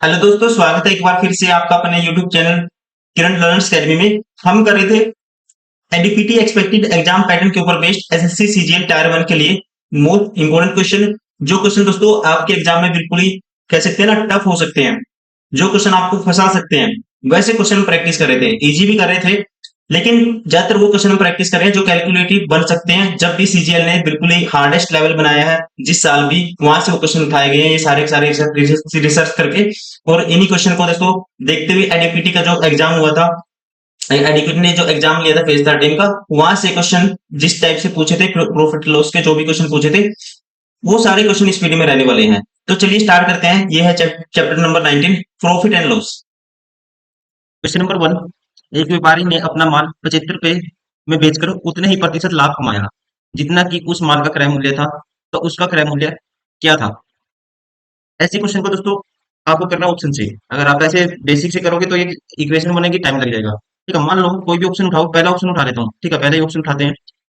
Hello दोस्तों, स्वागत है एक बार फिर से आपका अपने यूट्यूब चैनल किरण लर्नर्स अकेडमी में। हम कर रहे थे एडीपीटी एक्सपेक्टेड एग्जाम पैटर्न के ऊपर बेस्ड एसएससी सीजीएल टायर 1 के लिए मोस्ट इंपोर्टेंट क्वेश्चन। जो क्वेश्चन दोस्तों आपके एग्जाम में बिल्कुल ही कह सकते हैं ना, टफ हो सकते हैं, जो क्वेश्चन आपको फंसा सकते हैं, वैसे क्वेश्चन प्रैक्टिस कर रहे थे। इजी भी कर रहे थे, लेकिन ज्यादातर वो क्वेश्चन हम प्रैक्टिस कर रहे हैं जो कैलकुलेटिव बन सकते हैं। जब भी सीजीएल ने बिल्कुल ही हार्डेस्ट लेवल बनाया है जिस साल भी, वहां से वो क्वेश्चन उठाए गए हैं, ये सारे के सारे रिसर्च करके। और इन्हीं क्वेश्चन को दोस्तों देखते हुए एडीपीटी का जो एग्जाम हुआ था, एडीपीटी ने जो एग्जाम लिया था फेज 13 का, वहां से क्वेश्चन जिस टाइप से पूछे थे, प्रॉफिट लॉस के जो भी क्वेश्चन पूछे थे, वो सारे क्वेश्चन इस वीडियो में रहने वाले हैं। तो चलिए स्टार्ट करते हैं। ये है chapter number 19, profit and loss. Question number 1। एक व्यापारी ने अपना माल 75 रुपए में बेचकर उतने ही प्रतिशत लाभ कमाया जितना कि उस माल का क्रय मूल्य था। तो उसका क्रय मूल्य क्या था? ऐसे क्वेश्चन को दोस्तों आपको करना ऑप्शन से। अगर आप ऐसे बेसिक से करोगे तो ये इक्वेशन बनेगी, टाइम लग जाएगा। ठीक है, मान लो कोई भी ऑप्शन उठाओ, पहला ऑप्शन उठा लेता हूँ। ठीक है, पहले ऑप्शन उठाते हैं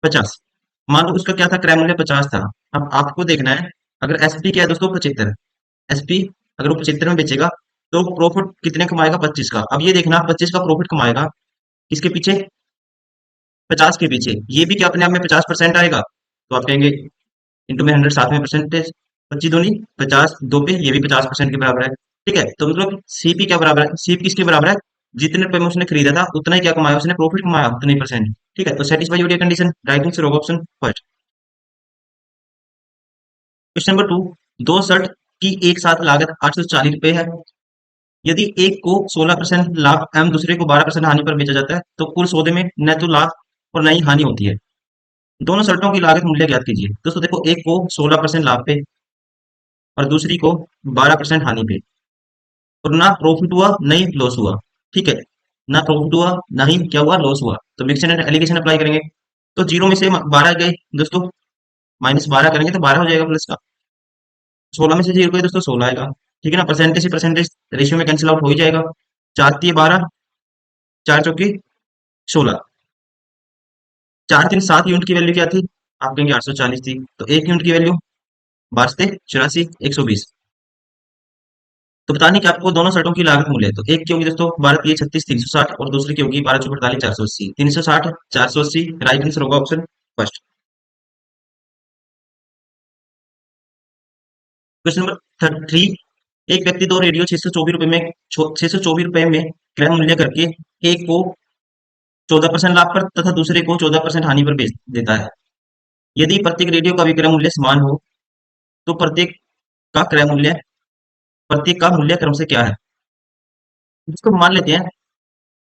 50। मान लो उसका क्या था, क्रय मूल्य 50 था। अब आपको देखना है, अगर एसपी क्या है दोस्तों, 75। एसपी अगर वो 75 में बेचेगा तो प्रॉफिट कितने कमाएगा, 25 का। अब ये देखना, 25 का प्रॉफिट कमाएगा किसके पीछे, 50 के पीछे। ये भी क्या अपने आप में 50% आएगा? तो आप कहेंगे इंटू में 100, साथ में परसेंटेज, 25 दूनी 50, दो पे ये भी 50% के बराबर है। ठीक है, तो मतलब सीपी क्या बराबर है, सीपी किसके बराबर है, जितने रुपए में उसने खरीदा था उतना ही क्या कमाया उसने, प्रॉफिट कमाया उतने ही परसेंट। ठीक है, तो सेटिस्फाई हो गई कंडीशन, राइट आंसर होगा ऑप्शन फर्स्ट। Question number 2। दो शर्ट की एक साथ लागत 840 रुपए है। यदि एक को 16% लाभ एवं दूसरे को 12% हानि पर बेचा जाता है तो कुल सौदे में न तो लाभ और न ही हानि होती है। दोनों शर्तों की लागत मूल्य ज्ञात कीजिए। दोस्तों देखो, एक को 16% लाभ पे और दूसरी को 12% हानि पे, और ना प्रॉफिट हुआ ना ही लॉस हुआ। ठीक है, ना प्रॉफिट हुआ ना ही क्या हुआ, लॉस हुआ। तो मिक्स एंड एलिगेशन अप्लाई करेंगे। तो जीरो में से 12 गए दोस्तों, -12 करेंगे तो 12 हो जाएगा प्लस का। 16 में से जीरो गए दोस्तों, 16 आएगा। ठीक है ना, परसेंटेज से परसेंटेज रेशियो में कैंसिल आउट हो ही जाएगा। 4×3 = 12, 4×4 = 16, 4×3 = 7 यूनिट की वैल्यू क्या थी? आप कहेंगे 840 थी। तो एक यूनिट की वैल्यू 12×84 120। तो बताने कि आपको दोनों शर्टों की लागत मूल्य है। तो एक की होगी दोस्तों 12×3 = 36 360, और दूसरी की होगी 12×4 = 480। 360 480, राइट आंसर होगा ऑप्शन फर्स्ट। Question number 3। एक व्यक्ति दो रेडियो 624 रुपए में क्रय मूल्य करके एक को 14% लाभ पर तथा दूसरे को 14% हानि पर बेच देता है। यदि प्रत्येक रेडियो का विक्रय मूल्य समान हो तो का क्रय मूल्य प्रत्येक का मूल्य क्रम से क्या है? इसको मान लेते हैं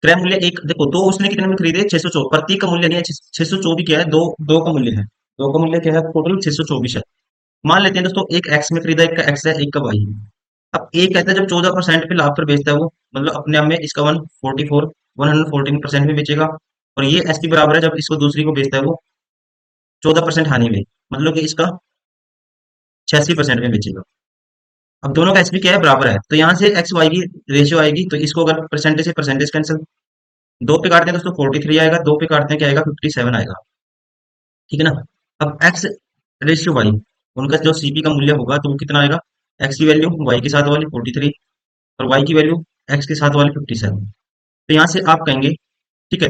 क्रय मूल्य एक, देखो दो उसने कितने में खरीदे, 624। प्रतीक का मूल्य नहीं है, 624 क्या है, दो दो का मूल्य है। दो का मूल्य क्या है, टोटल 624 है। मान लेते हैं दोस्तों एक एक्स में खरीदा, एक का एक्स है, एक का वाई है। अब एक कहता है जब 14% पे लाभ पर बेचता है वो, मतलब अपने आप में इसका 114% में बेचेगा। और ये एस के बराबर है जब इसको दूसरी को बेचता है वो 14% हानि में, मतलब कि इसका 86% में बेचेगा। अब दोनों का एसपी क्या है, बराबर है, तो यहाँ से एक्स वाई की रेशियो आएगी। तो इसको अगर परसेंटेज से परसेंटेज कैंसिल, दो पे काटते हैं दोस्तों 43 आएगा, दो पे काटते हैं क्या आएगा, 57 आएगा। ठीक है ना। अब एक्स रेशियो वाई, उनका जो सीपी का मूल्य होगा तो वो कितना आएगा, एक्स की वैल्यू वाई के साथ वाली 43 और वाई की वैल्यू एक्स के साथ वाली 57। तो यहाँ से आप कहेंगे, ठीक है,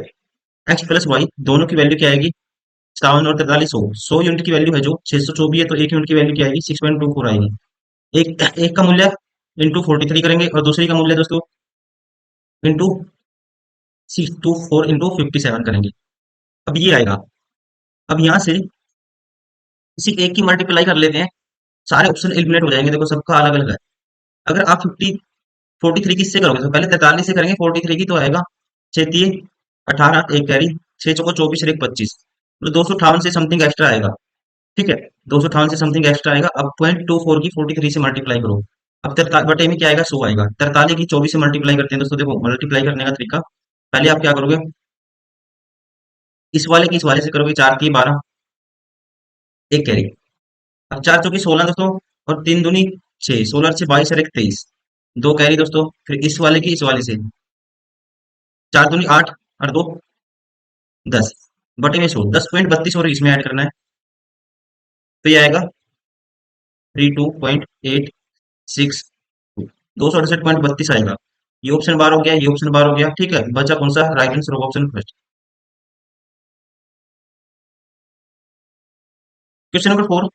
एक्स प्लस वाई दोनों की वैल्यू क्या आएगी, 57 और 43, 100 यूनिट की वैल्यू है जो 624 है, तो एक यूनिट की वैल्यू क्या आएगी, 6.24 आएगी। एक एक का मूल्य इंटू 43 करेंगे और दूसरी का मूल्य दोस्तों इंटू 624 इंटू 57 करेंगे। अब ये आएगा। अब यहाँ से किसी एक की मल्टीप्लाई कर लेते हैं, सारे ऑप्शन एलिमिनेट हो जाएंगे। देखो सबका अलग अलग है। अगर आप 43 किससे करोगे, तो पहले 43 से करेंगे। 43 की तो आएगा 6×3 = 18, एक कैरी, 6×4 = 24 और एक 25, तो 258 से समथिंग एक्स्ट्रा आएगा। ठीक है, 258 से समथिंग एक्स्ट्रा आएगा। अब 0.24 की 43 से मल्टीप्लाई करो। अब 43 बटे में क्या आएगा, 100 आएगा। 43 की 24 से मल्टीप्लाई करते हैं दोस्तों। देखो मल्टीप्लाई करने का तरीका, पहले आप क्या करोगे, इस वाले की इस वाले से करोगे, 4×3 = 12, एक कैरी। अब 4×4 = 16 दोस्तों, और 3×2 = 6, 16 और 6 = 22 और एक 23, दो कैरी दोस्तों। फिर इस वाले की इस वाले से, 4×2 = 8 और दो 10, बटे में 100, 10.32 और इसमें ऐड करना है। तो ये आएगा 32.862। 268.32 आएगा। ये ऑप्शन बार हो गया, ये ऑप्शन बार हो गया, ठीक है। बचा कौन सा? राइट आंसर होगा ऑप्शन फर्स्ट। Question number 4।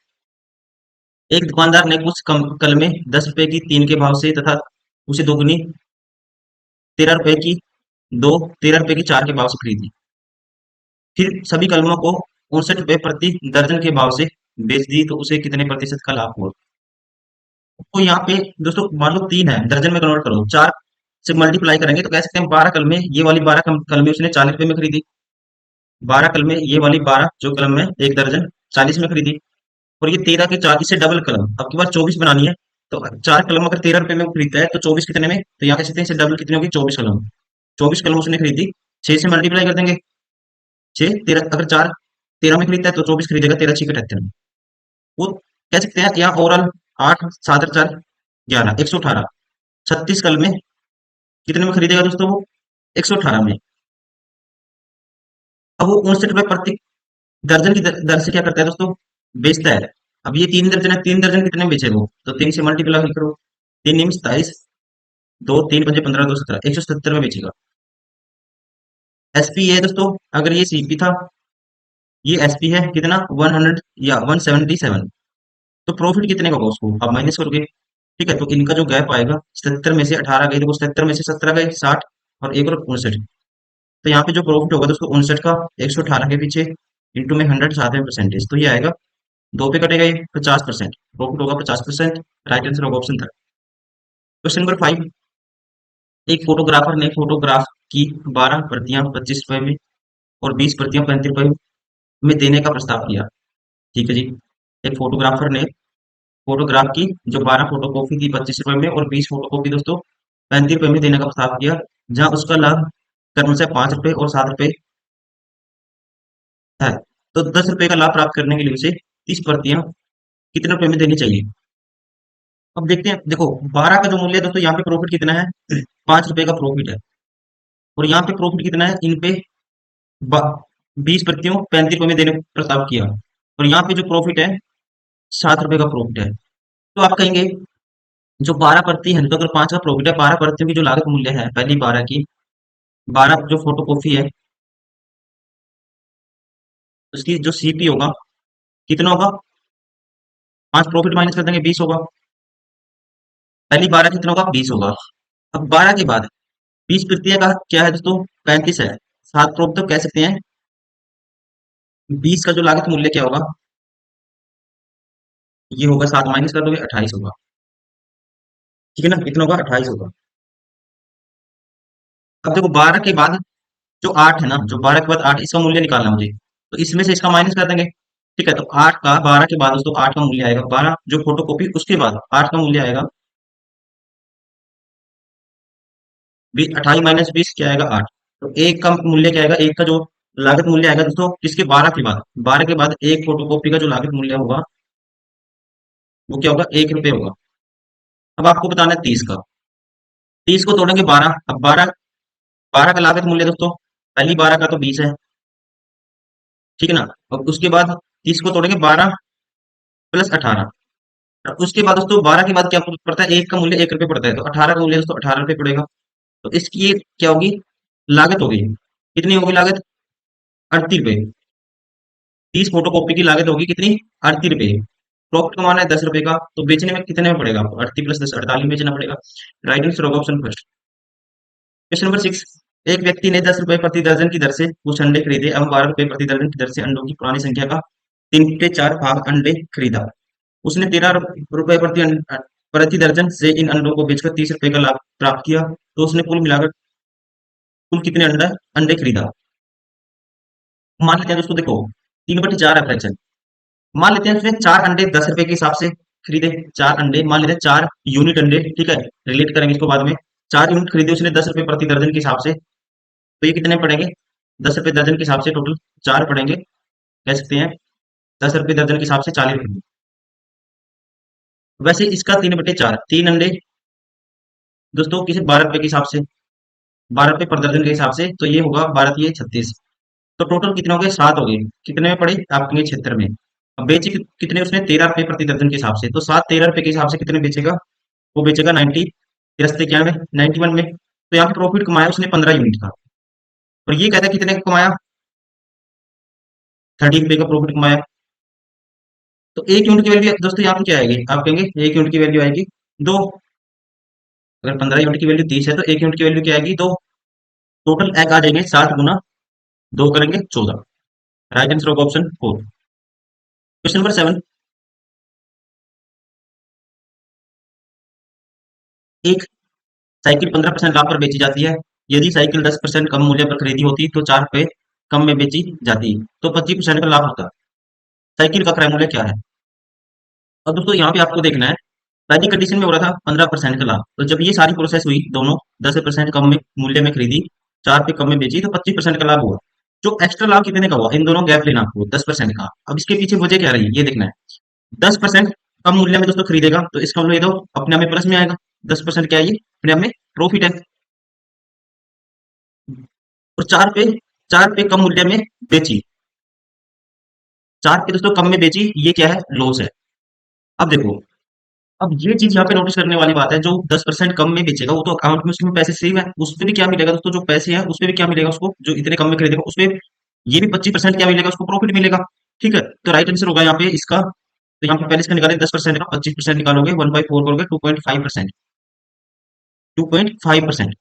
एक दुकानदार ने कुछ कलमें 10 रुपए की 3 के भाव से तथा उसे दोगुनी 13 रुपए की दो 13 रुपए की 4 के भाव से खरीदी। फिर सभी कलमों को 59 रुपए प्रति दर्जन के भाव से बेच दी, तो उसे कितने प्रतिशत का लाभ हुआ? तो यहाँ पे दोस्तों मान लो 3 है, दर्जन में कन्वर्ट करो, 4 से मल्टीप्लाई करेंगे तो कह सकते हैं 12 कलमें, ये वाली 12 कलमें उसने 40 रुपए में खरीदी। 12 कलमें, ये वाली 12 जो कलम है एक दर्जन 40 में खरीदी। और ये 13 की 4 इससे डबल कलम, अब की बार 24 बनानी है। तो 4 कलम अगर 13 रुपए में वो खरीदता है तो 24 कितने में? तो यहाँ कह सकते हैं इससे डबल कितनी होगी? 24 कलम। 24 कलम उसने खरीदी, 6 से मल्टीप्लाई कर देंगे। 6 13, अगर 4 13 में खरीदता है तो 24 खरीदेगा, 13 6 78 में। वो कह सकते हैं यहाँ ओवरऑल 8 7 और 4 11 118, 36 कलम में कितने में खरीदेगा दोस्तों वो? 118 में। अब वो 59 रुपए प्रति दर्जन की दर से क्या करता है दोस्तों? बेचता है। अब ये 3 दर्जन है, 3 दर्जन कितने में बेचेगा वो? तो 3 से मल्टीप्लाई करो, 3 27, 2 3 5 15 2 17, 177 में बेचेगा। एसपी है दोस्तों, अगर ये सीपी था, ये एसपी है कितना? 100 या 177। तो प्रॉफिट कितने का होगा उसको आप माइनस करोगे, ठीक है। तो इनका जो गैप आएगा 77 में से 18 गए, तो 77 में से 17 गए 60, और एक और 59। तो यहाँ पे जो प्रॉफिट होगा दोस्तों 59 का 118 के पीछे इंटू में 100 साथ में परसेंटेज, तो ये आएगा 2 पे कटेगा ये 50%, प्रॉफिट होगा 50%। राइट आंसर होगा ऑप्शन 3। Question number 5। एक फोटोग्राफर ने फोटोग्राफ की 12 प्रतियां 25 रुपए में और 20 प्रतियां 35 रुपए में देने का प्रस्ताव किया, ठीक है जी। एक फोटोग्राफर ने फोटोग्राफ की जो 12 फोटोकॉपी थी 25 रुपए में, और 20 फोटोकॉपी दोस्तों 35 रुपए में देने का प्रस्ताव किया, जहां उसका लाभ क्रमशः 5 रुपए और 7 रुपए है। तो 10 रुपए का लाभ प्राप्त करने के लिए उसे 30 प्रतियां कितने रुपए में देनी चाहिए? अब देखते हैं, देखो 12 का जो मूल्य है दोस्तों, यहाँ पे प्रॉफिट कितना है? 5 रुपए का प्रॉफिट है। और यहाँ पे प्रॉफिट कितना है? इन पे 20 प्रतियों 35 रुपए में देने का प्रस्ताव किया, और यहाँ पे जो प्रॉफिट है 7 रुपए का प्रॉफिट है। तो आप कहेंगे जो 12 प्रति है, तो अगर 5 का प्रॉफिट है, 12 प्रतियों की जो लागत मूल्य है पहली 12 की, 12 जो फोटो कॉपी है उसकी जो सीपी होगा कितना होगा? 5 प्रॉफिट माइनस कर देंगे 20 होगा। पहली 12 कितना होगा? 20 होगा। अब 12 के बाद 20 प्रत्यय का क्या है दोस्तों? 35 है। 7 प्रॉफिट तो कह सकते हैं 20 का जो लागत मूल्य क्या होगा? ये होगा 7 माइनस कर दोगे 28 होगा, ठीक है ना। कितना होगा? 28 होगा। अब देखो 12 के बाद जो 8 है ना, जो 12 के बाद 8, इसका मूल्य निकालना है मुझे, तो इसमें से इसका माइनस कर देंगे, ठीक है। तो 8 का 12 के बाद दोस्तों 8 का मूल्य आएगा 12, जो फोटोकॉपी उसके बाद 8 का मूल्य आएगा 28 माइनस 20 क्या आएगा? 8। तो एक का मूल्य क्या आएगा? एक का जो लागत मूल्य आएगा दोस्तों किसके? 12 के बाद, 12 के बाद एक फोटोकॉपी का जो लागत मूल्य होगा वो क्या होगा? 1 रुपये होगा। अब आपको बताना है 30 का। 30 को तोड़ेंगे 12, अब 12 का लागत मूल्य दोस्तों पहली 12 का तो 20 है, ठीक है ना। अब उसके बाद 30 को तोड़ेंगे 12 प्लस 18, और उसके बाद दोस्तों 12 के बाद क्या पड़ता है? एक का मूल्य 1 रुपये पड़ता है, तो 18 का मूल्य दोस्तों 18 रुपये पड़ेगा। तो इसकी ये क्या होगी? लागत होगी, कितनी होगी लागत? 38 रुपये। 30 फोटोकॉपी की लागत होगी कितनी? 38 रुपये। प्रॉफिट कमाना है 10 रुपए का, तो बेचने में कितने में पड़ेगा आपको? 38 प्लस 10 48 में बेचना पड़ेगा। राइट आंसर होगा ऑप्शन फर्स्ट। Question number 6। एक व्यक्ति ने 10 रुपए प्रति दर्जन की दर से कुछ अंडे खरीदे एवं 12 रुपए प्रति दर्जन की दर से अंडों की पुरानी संख्या का 3/4 भाग अंडे खरीदा। उसने 13 रुपए प्रति दर्जन से इन अंडों को बेचकर 30 रुपए का लाभ प्राप्त किया, तो उसने कुल मिलाकर कुल कितने अंडा अंडे खरीदा? मान लेते हैं दोस्तों, देखो 3/4 है फ्रैक्शन। मान लेते हैं उसने 4 अंडे 10 रुपए के हिसाब से खरीदे। 4 अंडे मान लेते हैं, 4 यूनिट अंडे, ठीक है। रिलेट करेंगे इसको बाद में। 4 यूनिट खरीदे उसने 10 रुपए प्रति दर्जन के हिसाब से, तो ये कितने पड़ेंगे? 10 रुपए दर्जन के हिसाब से टोटल 4 पड़ेंगे, कह सकते हैं 10 रुपए दर्जन के हिसाब से 40 रुपए। वैसे इसका 3/4, 3 अंडे दोस्तों किसी 12 रुपए के हिसाब से, 12 रुपए पर दर्जन के हिसाब से, तो ये होगा 12×3 = 36। तो टोटल कितने हो गए? 7 हो गए। कितने में पड़े आपके? 76 में। अब बेचे कितने उसने? 13 रुपए प्रति दर्जन के हिसाब से, तो 7 13 रुपए के हिसाब से कितने बेचेगा? वो बेचेगा 90 तिरसठ, 91, 91 में। तो यहाँ पे प्रॉफिट कमाया उसने 15 यूनिट का, और ये कहता है कितने का कमाया, 30 रुपए का प्रॉफिट कमाया। तो एक यूनिट की वैल्यू दोस्तों यहाँ पे क्या आएगी, आप कहेंगे एक यूनिट की वैल्यू आएगी दो। अगर 15 यूनिट की वैल्यू 30 है तो एक यूनिट की वैल्यू क्या आएगी, दो। टोटल एक आ जाएंगे 7 गुना 2 करेंगे 14। राइट आंसर होगा ऑप्शन 4। Question number 7। एक साइकिल 15% लाभ पर बेची जाती है। यदि साइकिल 10% कम मूल्य पर खरीदी होती तो 4 रुपए कम में बेची जाती, तो 25% का लाभ होता। साइकिल का क्रय मूल्य क्या है। अब दोस्तों यहाँ पे आपको देखना है, पहली कंडीशन में हो रहा था 15% का लाभ, तो जब ये सारी प्रोसेस हुई, दोनों 10% कम में मूल्य में खरीदी, 4 रुपए कम में बेची, तो 25% का लाभ हुआ। जो एक्स्ट्रा लाभ कितने का हुआ, इन दोनों गैप लेना आपको 10% का। अब इसके पीछे वजह क्या रही है ये देखना है। 10% कम मूल्य में दोस्तों खरीदेगा तो इसका मतलब ये तो अपने आप में प्लस में आएगा। 10% क्या है, ये अपने आप में प्रॉफिट है। और 4 रुपए कम मूल्य में बेची, 4 रुपए दोस्तों कम में बेची, ये क्या है, लॉस है। अब देखो, अब ये चीज यहाँ पे नोटिस करने वाली बात है, जो 10% कम में बेचेगा वो तो अकाउंट में उसमें पैसे सेव है, उस पर भी क्या मिलेगा दोस्तों, जो पैसे हैं उस पर भी क्या मिलेगा उसको, जो इतने कम में खरीदेगा उस पर ये भी 25% क्या मिलेगा उसको, प्रॉफिट मिलेगा। ठीक है, तो राइट आंसर होगा यहाँ पे इसका। तो यहाँ पे पहले इसका निकालें 10% का, 25% निकालोगे 1/4 करोगे 2.5%। 2.5%।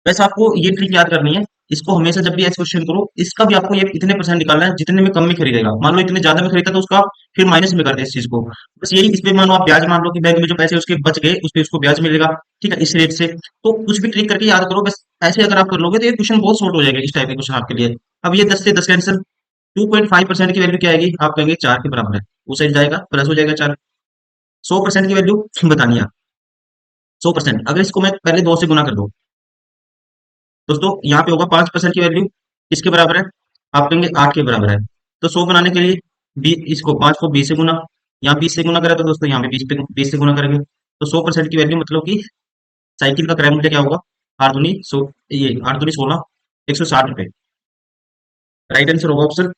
वैसे आपको ये ट्रिक याद करनी है, इसको हमेशा जब भी ऐसे क्वेश्चन करो, इसका भी आपको ये इतने परसेंट निकालना है जितने में कम में खरीदेगा। मान लो इतने ज्यादा में खरीदा तो उसका फिर माइनस में कर दे इस चीज को। बस यही, इस पे मानो आप ब्याज मान लो कि बैंक में जो पैसे उसके बच गए उस पे उसको ब्याज मिलेगा। ठीक है, इस रेट से। तो कुछ भी ट्रिक करके याद करो, बस ऐसे अगर आप कर लोगे तो ये क्वेश्चन बहुत शॉर्ट हो जाएगा, इस टाइप के क्वेश्चन आपके लिए। अब ये 10 से 10 कैंसिल, 2.5% की वैल्यू क्या आएगी, आप कहेंगे 4 के बराबर है, वो साइड जाएगा प्लस हो जाएगा 4। 100% की वैल्यू बतानी है। 100%, अगर इसको मैं पहले 2 से गुना कर दूं दोस्तों, यहाँ पे होगा 5% की वैल्यू किसके बराबर है, आप कहेंगे 8 के बराबर है। तो 100 बनाने के लिए इसको 5 को 20 से गुना, यहाँ 20 से गुना करा तो दोस्तों यहाँ पे 20 से गुना करेंगे। तो 100% की वैल्यू मतलब कि साइकिल का क्रय मूल्य क्या होगा, 8 दूनी 100, ये 8 दूनी 16, 160 रुपए। राइट आंसर होगा ऑप्शन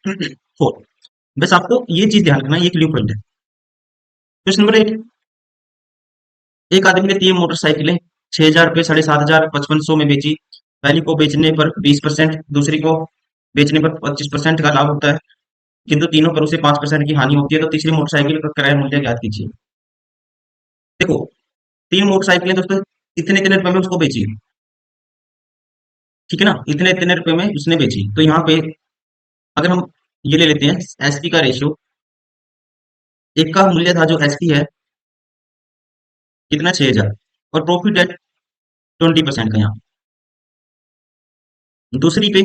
4। बस आपको ये चीज ध्यान रखना, ये क्लियर पॉइंट है। Question number 8। एक आदमी ने 3 मोटरसाइकिलें 6,000 रुपये, 7,500, 5500 में बेची। पहली को बेचने पर 20%, दूसरी को बेचने पर 25% का लाभ होता है, किंतु तीनों पर उसे 5% की हानि होती है, तो तीसरी मोटरसाइकिल का क्रय मूल्य ज्ञात कीजिए। देखो, 3 मोटरसाइकिलें दोस्तों इतने इतने रुपए में उसको बेची, ठीक है ना, इतने इतने रुपए में उसने बेची। तो यहाँ पे अगर हम ये ले लेते हैं एसपी का रेशियो, एक का मूल्य था जो एसपी है कितना, 6,000, और प्रॉफिट है 20% का। यहाँ दूसरी पे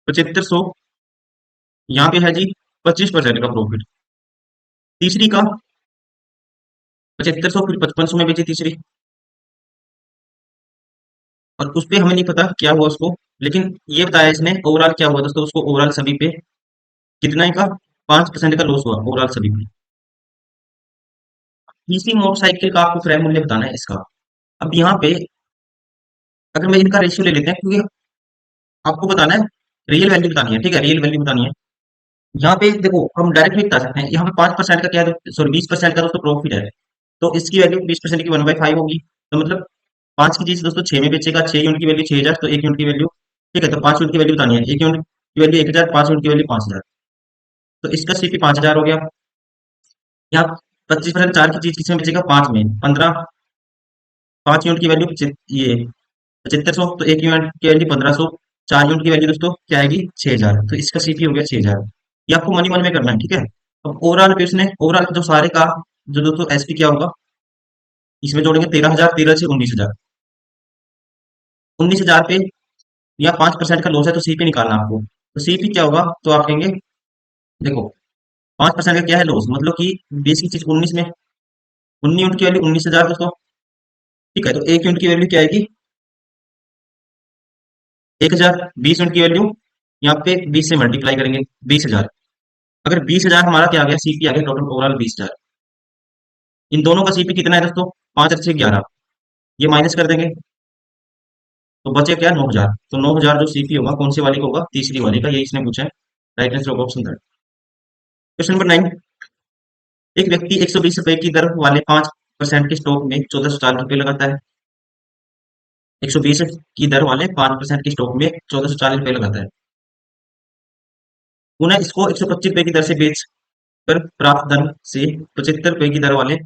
7500, यहाँ पे है जी 25% का प्रॉफिट। तीसरी का 7500 फिर 5500 में बेची तीसरी, और उस पे हमें नहीं पता क्या हुआ उसको, लेकिन ये बताया इसने ओवरऑल क्या हुआ दोस्तों, उसको ओवरऑल सभी पे कितना का 5% का लॉस हुआ ओवरऑल सभी पे। तीसरी मोटरसाइकिल का आपको क्रय मूल्य बताना है इसका। अब यहाँ पे अगर मैं इनका रेशियो ले लेते हैं, क्योंकि आपको बताना है, रियल वैल्यू बतानी है, ठीक है, रियल वैल्यू बतानी है। यहाँ पे देखो हम डायरेक्ट भी बता सकते हैं, यहाँ पे 5% का क्या है, सॉरी 20% का दोस्तों प्रॉफिट है, तो इसकी वैल्यू 20% की 1/5 होगी। तो मतलब 5 की चीज दोस्तों 6 में बेचेगा, 6 यूनिट की वैल्यू 6,000, तो 1 यूनिट की वैल्यू, ठीक है, तो 5 यूनिट की वैल्यू बतानी है, 1 यूनिट की वैल्यू 1,000, 5 यूनिट की वैल्यू 5,000, तो इसका सीपी 5,000 हो गया। यहाँ 25% 4 की चीज किसमें बेचेगा, 5 में, 15, 5 यूनिट की वैल्यू ये 7500, तो 1 यूनिट की वैल्यू 1500, 4 यूनिट की वैल्यू दोस्तों क्या आएगी, 6,000, तो इसका सीपी हो गया 6,000। ये आपको मनी मन में करना है, ठीक है। अब ओवरऑल पे उसने ओवरऑल जो सारे का जो दोस्तों एसपी क्या होगा, इसमें जोड़ेंगे 13,000, 13 से 19,000, 19,000 पे या 5% का लॉस है, तो सीपी निकालना आपको। तो सीपी क्या होगा, तो आप कहेंगे देखो 5% का क्या है लॉस, मतलब कि 20 की चीज 19 में, 19 यूनिट की वैल्यू 19,000 दोस्तों, ठीक है, तो 1 यूनिट की वैल्यू क्या आएगी, 1,000, 20 यूनिट की वैल्यू यहाँ पे 20 से मल्टीप्लाई करेंगे, 20,000। अगर 20,000 हमारा क्या आ गया, सीपी आ गया टोटल ओवरऑल 20,000। इन दोनों का सीपी कितना है दोस्तों, 5 और 6 11, ये माइनस कर देंगे, तो बचे क्या, 9,000। तो 9,000 जो सीपी होगा कौन सी वाली का होगा, तीसरी वाली का, ये इसने पूछा है। राइट आंसर होगा ऑप्शन 3। Question number 9। एक व्यक्ति 120 रुपए की दर वाले 5% के स्टॉक में 1440 रुपए लगाता है। 120 की दर वाले 5% के स्टॉक में 1440 रुपए लगाता है। पुनः इसको 125 रुपए की दर से बेच कर प्राप्त धन से 75 रुपए की दर वाले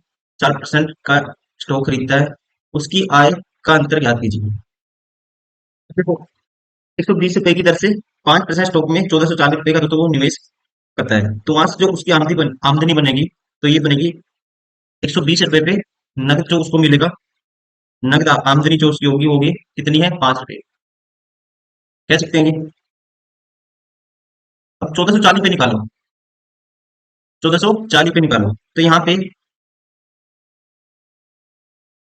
4% का स्टॉक खरीदता है। उसकी आय का अंतर ज्ञात कीजिए। देखो, 120 रुपए की दर से 5% स्टॉक में 1440 रुपए का तो वो निवेश करता है, तो वहां से जो उसकी आमदनी बनेगी, तो ये बनेगी 120 रुपए पे नगद जो उसको मिलेगा, नगद आमदनी जो उसकी होगी वो होगी कितनी है, 5 रुपए। कह सकते हैं कि अब 1440 पे निकालो, 1440 पे निकालो, तो यहाँ पे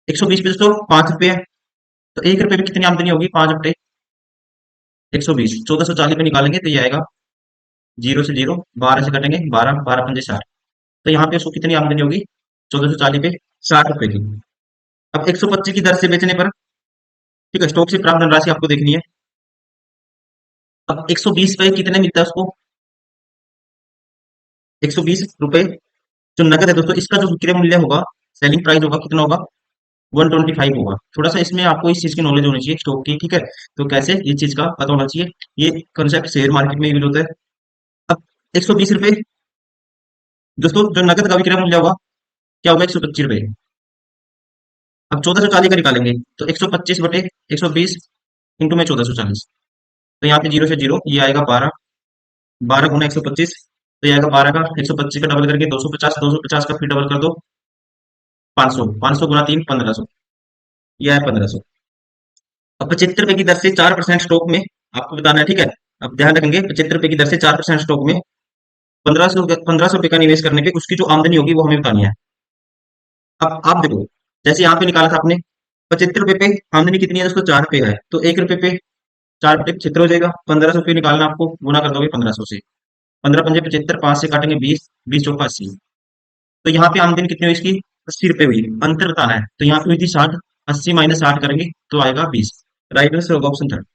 120 पे तो 5 रुपए है, तो 1 रुपए में कितनी आमदनी होगी, 5 रुपए। 120 1440 पे निकालेंगे तो ये आएगा, जीरो से जीरो, 12 से कटेंगे, 12, 12 पंजे 60, तो यहाँ पे उसको कितनी आमदनी होगी, 1440 पे 60 रुपए की। अब 125 की दर से बेचने पर, ठीक है, स्टॉक से प्राप्त धनराशि आपको देखनी है। अब 120 पे कितने मिलता है उसको, 120 रुपए जो नगद है दोस्तों, इसका जो विक्रय मूल्य होगा, सेलिंग प्राइस होगा, कितना होगा, 125 होगा। थोड़ा सा इसमें आपको इस चीज की नॉलेज होनी चाहिए स्टॉक की, ठीक है, तो कैसे ये चीज का पता होना चाहिए, ये कंसेप्ट शेयर मार्केट में यूज होता है। अब 120 रुपए दोस्तों जो नगद का विक्रय मूल्य होगा, क्या होगा, 125 रुपए। अब 1440 का निकालेंगे, तो 125 बटे 120 इंटू में 1440, तो यहाँ पे जीरो से जीरो, ये आएगा 12, 12 गुना 125, तो ये आएगा 12 का, 125 का डबल करके 250, 250 का फिर डबल कर दो, 500, 500 गुना 3, 1500, ये है 1500। अब 75 रुपए की दर से 4% स्टॉक में आपको बताना है, ठीक है। अब ध्यान रखेंगे, 75 रुपए की दर से 4% स्टॉक में 1500 रुपए का निवेश करने पे उसकी जो आमदनी होगी वो हमें बतानी है। अब आप देखो, जैसे यहाँ पे निकाला था आपने, 75 रुपए पे आमदनी कितनी है दोस्तों, 4 रुपए है, तो 1 रुपए पे 4 बटे 75 हो जाएगा। 1500 रुपये निकालना, आपको गुना कर दोगे 1500 से, 15 पंजे 75, 5 से काटेंगे 20, 20 चौका 80, तो यहाँ पे आमदनी कितनी हुई इसकी, 80 रुपए हुई। अंतर बताना है, तो यहाँ पे हुई थी 60, 80 माइनस 60 करेंगे तो आएगा 20। राइट आंसर होगा ऑप्शन थर्ड।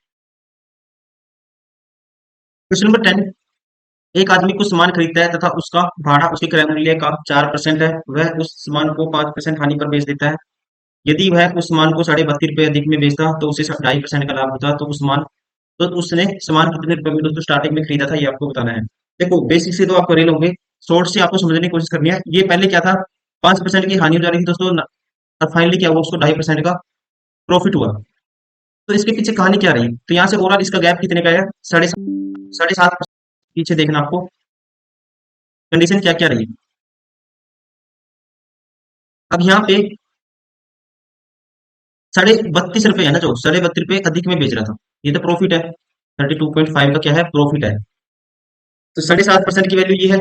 क्वेश्चन नंबर 10, एक आदमी कुछ सामान खरीदता है तथा उसका भाड़ा उसके क्रय मूल्य का 4% है, वह उस सामान को 5% हानि पर बेच देता है। यदि वह उस सामान को 32.5 रुपए अधिक में बेचता तो उसे 2.5% का लाभ होता, तो उसने सामान कितने रुपए में दोस्तों स्टार्टिंग में खरीदा था, ये आपको बताना है। देखो, बेसिक से तो आप करें लोगे, शॉर्ट से आपको समझने की कोशिश करनी है। ये पहले क्या था, 5% की हानि हो जा रही थी दोस्तों, और फाइनली क्या हुआ, उसको 2.5% का प्रॉफिट हुआ। तो इसके पीछे कहानी क्या रही, तो यहाँ से ओवरऑल इसका गैप कितने का है, 7.5। पीछे देखना आपको, कंडीशन क्या क्या रही। अब यहाँ पे 32.5 रुपए है ना, जो 32.5 रुपए अधिक में बेच रहा था, ये तो प्रॉफिट है। 32.5 का क्या है, प्रॉफिट है। तो 7.5% की वैल्यू ये है,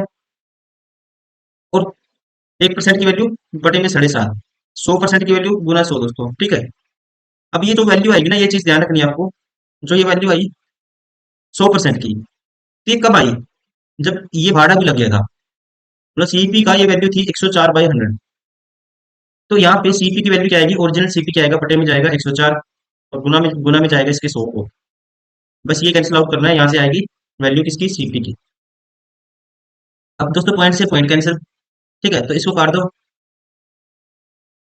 और 1% की वैल्यू बटे में 7.5, 100% की वैल्यू गुना 100 दोस्तों, ठीक है। अब ये जो वैल्यू आएगी ना, ये चीज ध्यान रखनी है आपको, जो ये वैल्यू आई 100% की, तो ये कब आई, जब ये भाड़ा भी लग गया था, प्लस सीपी का ये वैल्यू थी 104/100। तो यहाँ पे सीपी की वैल्यू क्या आएगी, ओरिजिनल सीपी क्या आएगा, बटे में जाएगा 104, और गुना में जाएगा इसके 100 को। बस ये कैंसिल आउट करना है, यहाँ से आएगी वैल्यू किसकी, सीपी की। अब दोस्तों पॉइंट से पॉइंट कैंसिल, ठीक है, तो इसको काट दो,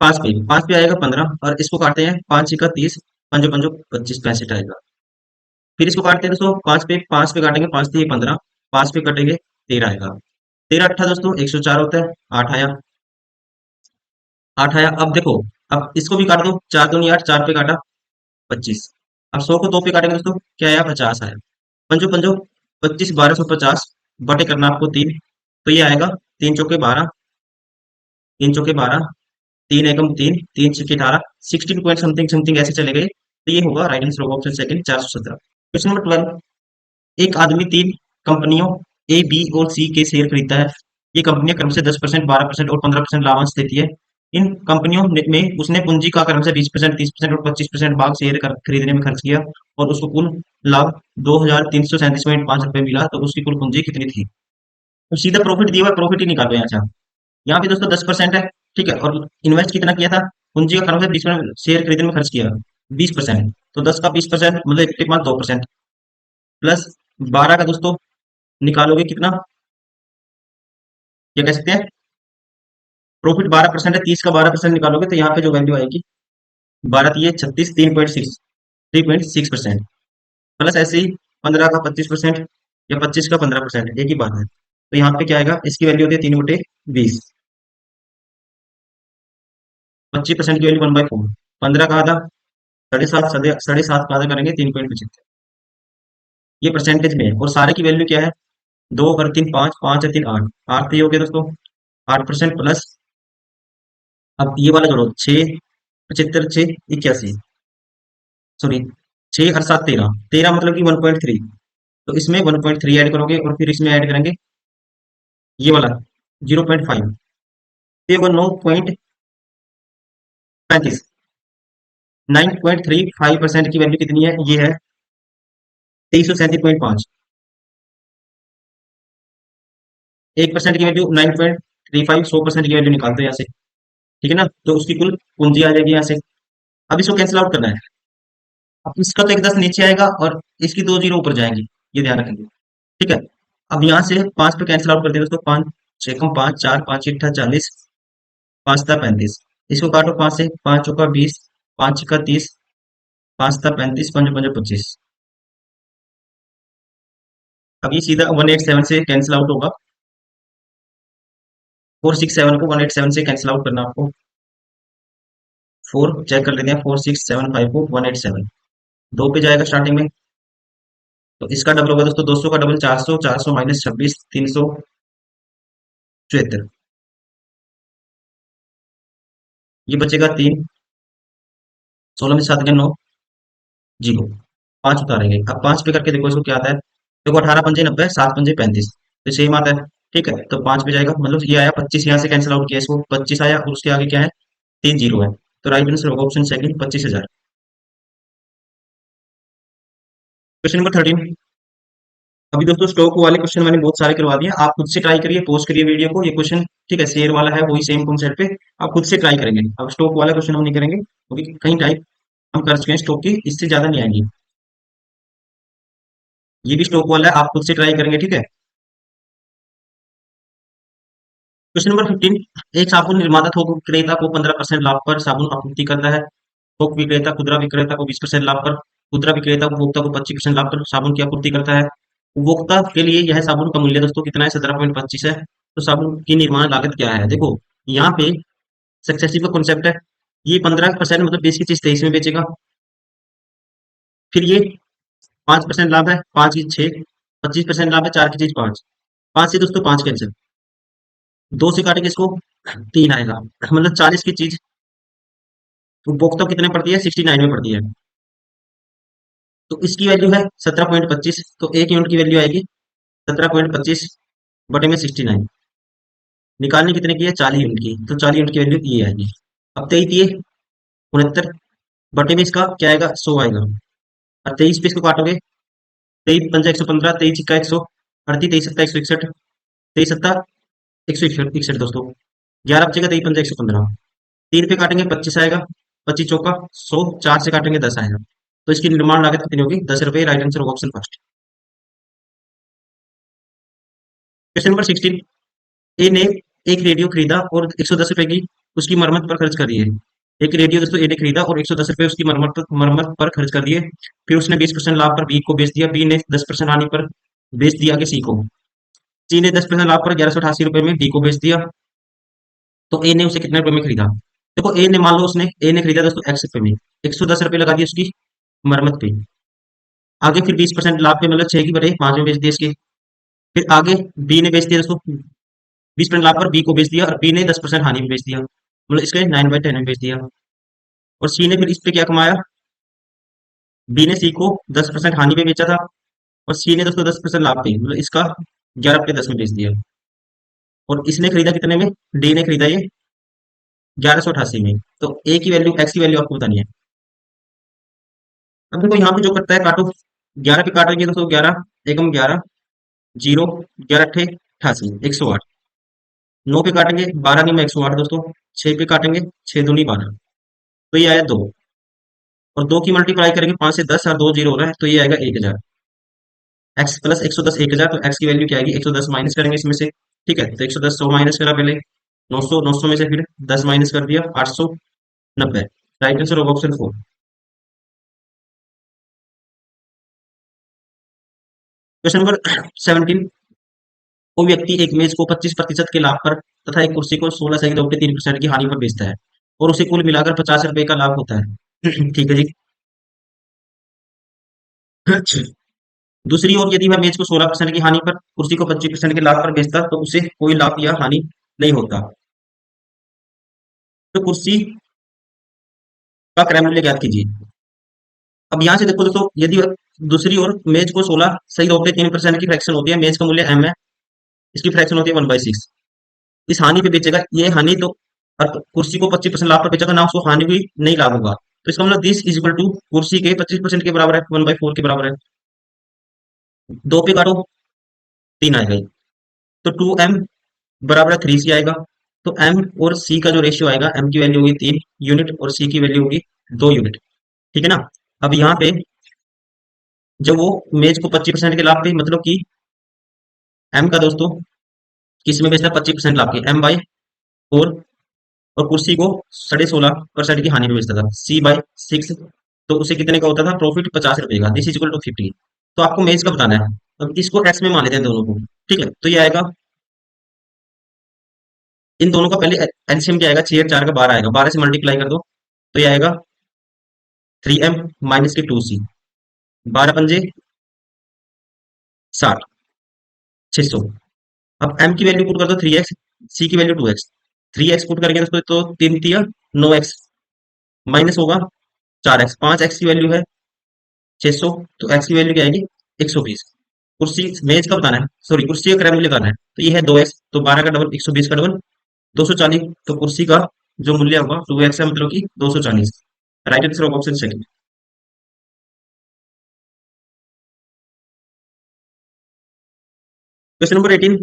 5 पे आएगा 15, और इसको काटते हैं, 5 का 30, पंजो पंजो 25, 65 आएगा। फिर इसको काटते हैं दोस्तों, 5 पे काटेंगे, 5 3 15, 5 पे कटेंगे 13 आएगा। 13 अट्ठा दोस्तों 104 होता है, 8 आया, 8 आया। अब देखो, अब इसको भी काट दो, 4 दूनी 8, 4 पे काटा 25। अब 100 को 2 पे काटेंगे दोस्तों, क्या आया, 50 आया। पंजो पंजो 25, 1250, बटे करना आपको 3, तो ये आएगा 3 चौके 12, 3 चौके 12, 3 एकम 3, 3 छक्के 18, 16 पॉइंट समथिंग समथिंग ऐसे चले गए, तो ये होगा राइट आंसर होगा ऑप्शन सेकंड, 417। क्वेश्चन नंबर 12, एक आदमी 3 कंपनियों ए, बी और सी के शेयर खरीदता है। ये कंपनियां क्रम से 10%, 12% और 15% लाभांश देती है। इन कंपनियों में उसने पूंजी का क्रम से 20%, 30% और 25% भाग शेयर खरीदने में खर्च किया, और उसको कुल लाभ 2,337.5 रुपए मिला, तो उसकी कुल पूंजी कितनी थी। तो सीधा प्रॉफिट दिया हुआ, प्रॉफिट ही निकालो यहाँ से आप। यहाँ पे दोस्तों 10% है, ठीक है, और इन्वेस्ट कितना किया था, पूंजी का क्रम से 20% शेयर खरीदने में खर्च किया, 20%, तो 10 का 20% मतलब इक्विटी पास 2%, प्लस 12 का दोस्तों निकालोगे कितना, क्या कह सकते हैं, प्रॉफिट 12% है, 30 का 12% निकालोगे तो यहाँ पे जो वैल्यू आएगी 12 36, 3.6% प्लस ऐसे ही 15 का 25% या 25 का 15%, एक ही बात है। तो यहाँ पे क्या आएगा, इसकी वैल्यू होती है 3/20। 25% की वैल्यू 1/4, 15 का आधा 7.5, 7.5 का आधा करेंगे 3.75। ये परसेंटेज में है और सारे की वैल्यू क्या है, 2 और 3 5, 5 और 3 8, 8 तो ये हो गया दोस्तों 8% प्लस, अब ये वाला जोड़ो 6, 75, 6 81, सॉरी 6 और 7 13, 13 मतलब कि 1.3, तो इसमें 1.3 ऐड करोगे और फिर इसमें ऐड करेंगे ये वाला 0.5, ये होगा 9.35। 9.35% की वैल्यू कितनी है, ये है 2337.5। 1% की वैल्यू 9.35, 100% की वैल्यू निकालते हैं यहाँ से, ठीक है ना, तो उसकी कुल पूंजी आ जाएगी यहाँ से। अब इसको कैंसिल आउट करना है, अब इसका तो 1 10 नीचे आएगा और इसकी 2 जीरो ऊपर जाएंगी, ये ध्यान रखेंगे, ठीक है। अब यहाँ से 5 पे कैंसिल आउट कर दिया दोस्तों, 5 6 5, 4 5 8 40, 5 35, इसको काटो 5 से, 5 चौका 20, 5 छक्का 30, 5 35, 5 5 25। अब ये सीधा 187 से कैंसिल आउट होगा, 467 को 187 से कैंसिल आउट करना आपको। 4 चेक कर लेते हैं, 4675 को 187 दो पे जाएगा स्टार्टिंग में, तो इसका डबल होगा दोस्तों, 200 का डबल 400, 400 माइनस 26, 374, ये बचेगा 3, 16 में 7 9 जीरो, 5 उतारेंगे। अब 5 पे करके देखो इसको क्या आता है, देखो 18 पंजे 90, 7 पंजे 35, तो सेम आता है, ठीक है। तो 5 पे जाएगा, मतलब ये आया 25, यहाँ से कैंसिल आउट किया इसको, 25 आया और उसके आगे क्या है, 3 जीरो है, तो राइट आंसर होगा ऑप्शन सेकंड 25,000। Question number 13। अभी दोस्तों स्टॉक वाले क्वेश्चन मैंने बहुत सारे करवा दिए, आप खुद से ट्राई करिए, पोस्ट करिए वीडियो को, ये क्वेश्चन ठीक है शेयर वाला है, वही सेम कॉन्सेप्ट पे आप खुद से ट्राई करेंगे। अब स्टॉक वाला क्वेश्चन हम नहीं करेंगे क्योंकि कहीं टाइप हम कर चुके हैं स्टॉक की, इससे ज्यादा नहीं आएंगी। ये भी स्टॉक वाला है, आप खुद से ट्राई करेंगे, ठीक है। Question number 15। एक साबुन निर्माता थोक विक्रेता को 15% लाभ पर साबुन आपूर्ति करता है। थोक विक्रेता खुदरा विक्रेता को 20% लाभ पर, खुदरा विक्रेता उपभोक्ता को 25% लाभ पर साबुन की आपूर्ति करता है। उपभोक्ता के लिए यह साबुन का मूल्य दोस्तों कितना है, 17.25 है। तो साबुन की निर्माण लागत क्या है, देखो यहाँ पे सक्सेसिव का कॉन्सेप्ट है, ये 15% मतलब 20 की चीज 23 में बेचेगा, फिर ये 5% लाभ है, 5 की 6, 25% लाभ है, 4 की चीज 5, 5 से दोस्तों 5 कैंसिल, 2 से काटेंगे इसको 3 आएगा, मतलब 40 की चीज उपभोक्ता को कितने पड़ती है, 69 में पड़ती है, तो इसकी वैल्यू है 17.25, तो एक यूनिट की वैल्यू आएगी 17.25 बटे में 69, निकालनी कितने की है, 40 यूनिट की, तो 40 यूनिट की वैल्यू ये आएगी। अब 23 बटे में इसका क्या आएगा, 100 आएगा, और 23 पे इसको काटोगे, 23 पंजा 115, 23 इक्का 138, 23 सत्ता 161, 23 सत्ता 161 दोस्तों, 11 बचेगा, 23 पंजा 115, 3 पे काटेंगे 25 आएगा, 25 चौका 100, 4 से काटेंगे 10 आएगा, तो इसकी निर्माण लागत कितनी होगी, 10 रुपए, राइट आंसर होगा ऑप्शन फर्स्ट। Question number 16। ए ने एक रेडियो खरीदा और 110 रुपए की उसकी मरम्मत पर खर्च कर दिए। एक रेडियो दोस्तों ए ने खरीदा और 110 रुपए उसकी मरम्मत पर खर्च कर दिए, फिर उसने 20% लाभ पर बी को बेच दिया, बी ने 10% हानि पर बेच दिया आगे सी को, सी ने 10% लाभ पर 1188 रुपए में डी को बेच दिया, तो ए ने उसे कितने रुपए में खरीदा। देखो ए ने, मान लो उसने ए ने खरीदा दोस्तों एक्स रुपए में, 110 रुपए लगा दिए उसकी मरम्मत पे, आगे फिर 20% लाभ पे मतलब 6/5 में बेच दिया इसके, फिर आगे बी ने बेच दिया दोस्तों 20% लाभ पर बी को बेच दिया और बी ने 10% हानि में बेच दिया, मतलब इसके 9/10 में बेच दिया, और सी ने फिर इस पे क्या कमाया, बी ने सी को 10% हानि पे बेचा था और सी ने दोस्तों 10% लाभ पे, मतलब इसका 11/10 में बेच दिया, और इसने खरीदा कितने में, डी ने खरीदा ये 1188 में, तो ए की वैल्यू, एक्स की वैल्यू आपको बतानी है। अब देखो यहाँ पे जो करता है काटो, 11 पे काटेंगे दोस्तों 11 एकम 11, जीरो, 11 अट्ठे 88, 108, 9 पे काटेंगे 12 नहीं में 108 दोस्तों, 6 पे काटेंगे 6 दूनी 12, तो ये आया 2, और 2 की मल्टीप्लाई करेंगे 5 से 10 और 2 जीरो हो रहा है, तो ये आएगा 1000, एक्स प्लस 110 1000, तो एक्स की वैल्यू क्या आएगी, 110 माइनस करेंगे इसमें से, ठीक है, तो 110 100 माइनस करा पहले, 900, 900 में से फिर 10 माइनस कर दिया, 890। राइट आंसर होगा ऑप्शन 4। Question number 17। कोई व्यक्ति एक मेज को 25% के लाभ पर तथा एक कुर्सी को 16 की हानि पर बेचता है और उसे कुल मिलाकर 50 रुपए का लाभ होता है। ठीक है जी। दूसरी ओर यदि वह मेज को 16% की हानि पर कुर्सी को 25% के लाभ पर बेचता तो उसे कोई लाभ या हानि नहीं होता। तो कुर्सी का क्रय मूल्य ज्ञात कीजिए। अब यहाँ से देखो दोस्तों, यदि दूसरी ओर मेज को 16 की फ्रैक्शन होती है, मेज का मूल्य m है, इसकी फ्रैक्शन होती है 1/6। इस हानि पे बेचेगा, ये हानि तो, और कुर्सी को 25% लाभ पर बेचेगा ना, उसको हानि भी नहीं लाभ होगा। तो इसका मतलब दिस इज इक्वल टू कुर्सी के 25% के बराबर है, 1/4 के बराबर है। दो पे काटो, 3 आएगा ये। तो 2m बराबर है 3c आएगा। तो m और c का जो रेशियो आएगा, m की वैल्यू होगी 3 यूनिट और c की वैल्यू होगी 2 यूनिट। ठीक है ना। अब यहाँ पे जब वो मेज को 25% के लाभ पे, मतलब कि m का दोस्तों किस में बेचता है, 25% लाभ के, m/4, और कुर्सी को 16.5% की हानि में बेचता था, c/6। तो उसे कितने का होता था प्रॉफिट, 50 रुपए का। This is equal to 50। तो आपको मेज का बताना है। अब इसको एक्स में मान लेते हैं दोनों को। ठीक है, तो ये आएगा, इन दोनों का पहले एलसीएम क्या आएगा, 6 4 का 12 आएगा, 12 से मल्टीप्लाई कर दो तो ये आएगा 3m माइनस के 2c, 12 पंजे 60, 600। अब m की वैल्यू पुट कर दो 3x, c की वैल्यू 2x। 3x पुट करेंगे दोस्तों तो 3 9x, माइनस होगा 4x, 5x की वैल्यू है 600, तो x की वैल्यू क्या आएगी, 120। कुर्सी मेज का बताना है, सॉरी कुर्सी का क्रय मूल्य बताना है। तो ये है 2x, तो 12 का डबल 120 का डबल 240। तो कुर्सी का जो मूल्य होगा 2x है, मतलब कि 240। Right answer of option second. Question number 18।